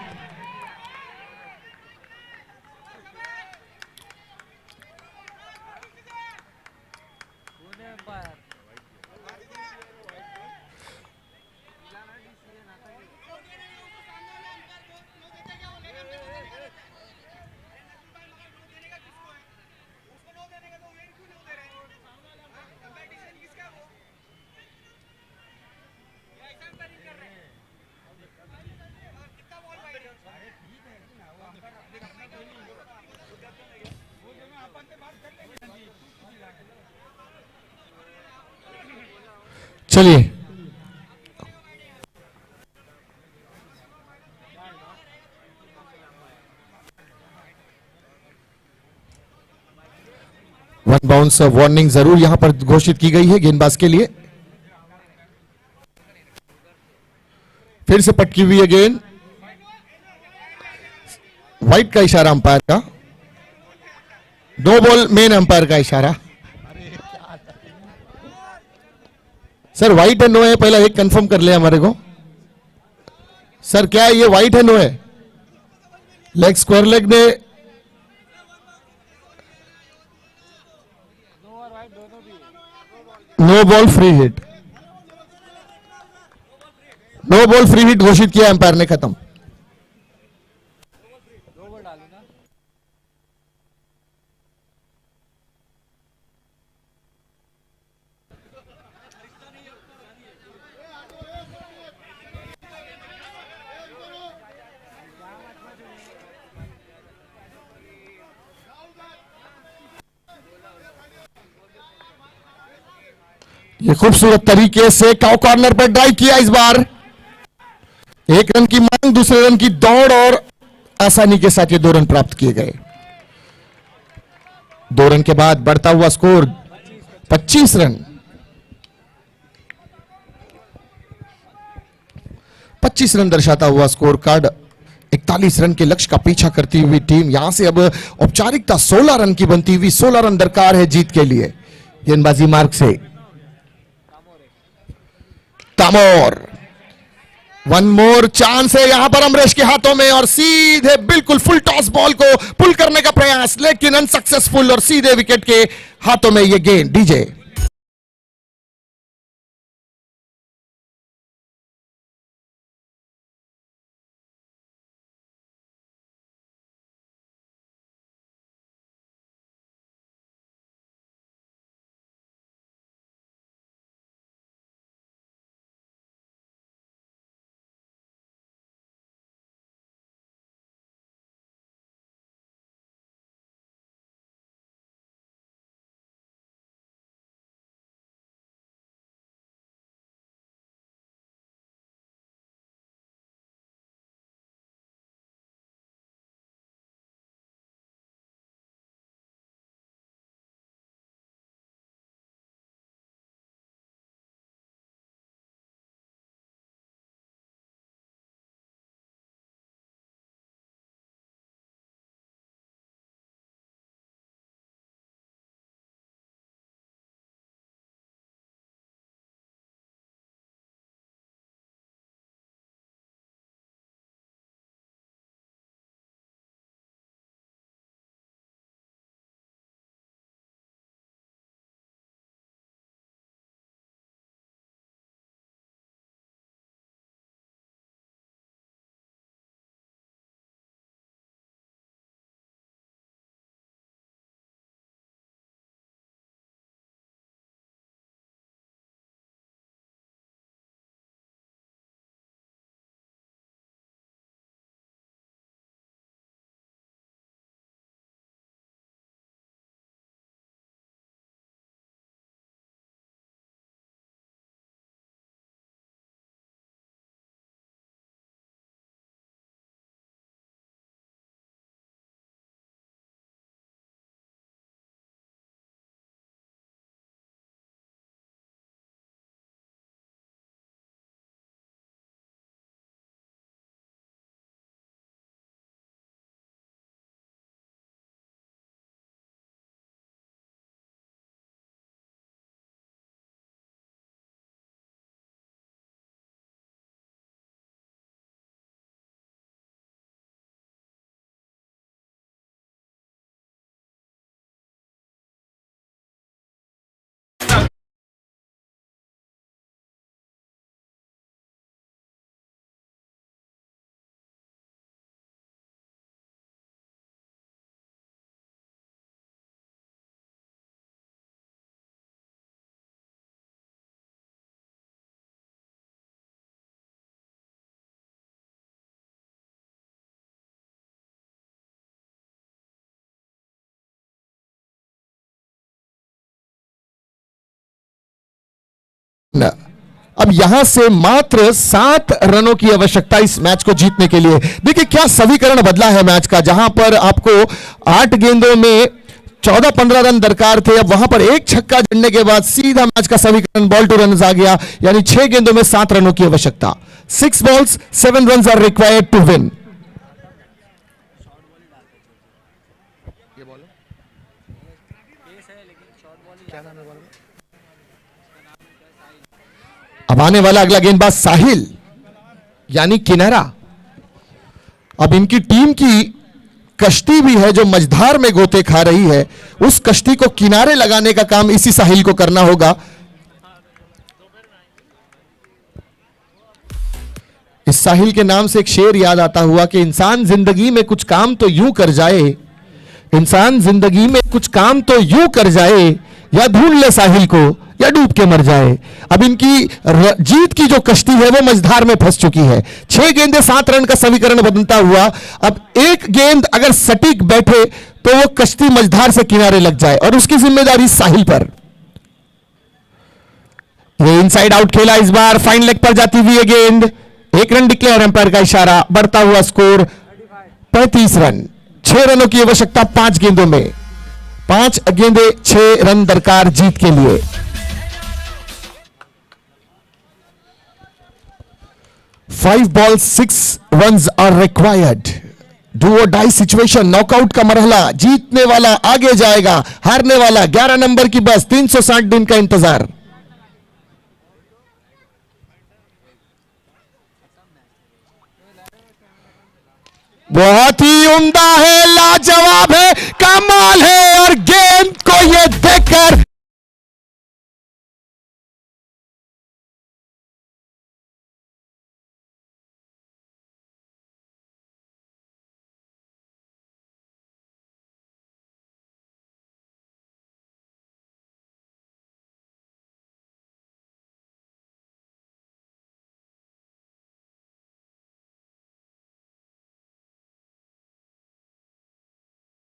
चलिए वन बाउंस वार्निंग जरूर यहां पर घोषित की गई है गेंदबाज के लिए। फिर से पटकी हुई है गेंद, वाइट का इशारा अंपायर का, नो बॉल मेन अंपायर का इशारा। सर व्हाइट है नो है, पहला एक कंफर्म कर ले हमारे को। सर क्या है ये, व्हाइट है नो है? लेग स्क्वायर लेग ने no ball free hit, no ball free hit घोषित किया अंपायर ने, खत्म। ये खूबसूरत तरीके से काउ कॉर्नर पर ड्राइव किया इस बार। 1 रन की मांग, दूसरे रन की दौड़ और आसानी के साथ ये 2 रन प्राप्त किए गए। 2 रन के बाद बढ़ता हुआ स्कोर 25 रन। 25 रन दर्शाता हुआ स्कोर कार्ड। 41 रन के लक्ष्य का पीछा करती हुई टीम यहां से अब औपचारिकता 16 रन की बनती हुई, 16 रन दरकार है जीत के लिए। गेंदबाजी मार्ग से तामोर, वन मोर चांस है यहां पर अमरेश के हाथों में और सीधे बिल्कुल फुल टॉस बॉल को पुल करने का प्रयास, लेकिन अनसक्सेसफुल और सीधे विकेट के हाथों में यह गेंद। डीजे अब यहां से मात्र 7 रनों की आवश्यकता इस मैच को जीतने के लिए। देखिए क्या समीकरण बदला है मैच का, जहां पर आपको 8 गेंदों में 14-15 रन दरकार थे, अब वहां पर एक छक्का जड़ने के बाद सीधा मैच का समीकरण बॉल टू रन आ गया, यानी 6 गेंदों में 7 रनों की आवश्यकता। 6 balls 7 runs are required to win. अब आने वाला अगला गेंदबाज साहिल यानी किनारा। अब इनकी टीम की कश्ती भी है जो मझधार में गोते खा रही है, उस कश्ती को किनारे लगाने का काम इसी साहिल को करना होगा। इस साहिल के नाम से एक शेर याद आता हुआ कि इंसान जिंदगी में कुछ काम तो यूं कर जाए, इंसान जिंदगी में कुछ काम तो यूं कर जाए, या ढूंढ ले साहिल को या डूब के मर जाए। अब इनकी जीत की जो कश्ती है वो मझधार में फंस चुकी है। 6 गेंदे 7 रन का समीकरण बदलता हुआ, अब एक गेंद अगर सटीक बैठे तो वो कश्ती मझधार से किनारे लग जाए और उसकी जिम्मेदारी साहिल पर। ये इनसाइड आउट खेला इस बार, फाइन लेग पर जाती हुई है गेंद। 1 रन डिक्लेयर, एम्पायर का इशारा। बढ़ता हुआ स्कोर 35 रन। 6 रनों की आवश्यकता 5 गेंदों में। 5 गेंदे 6 रन दरकार जीत के लिए। 5 balls 6 runs are required. Do और डाई सिचुएशन, नॉकआउट का मरहला, जीतने वाला आगे जाएगा, हारने वाला 11 नंबर की बस, 360 दिन का इंतजार। बहुत ही उम्दा है, लाजवाब है, कमाल है, और गेंद को ये देखकर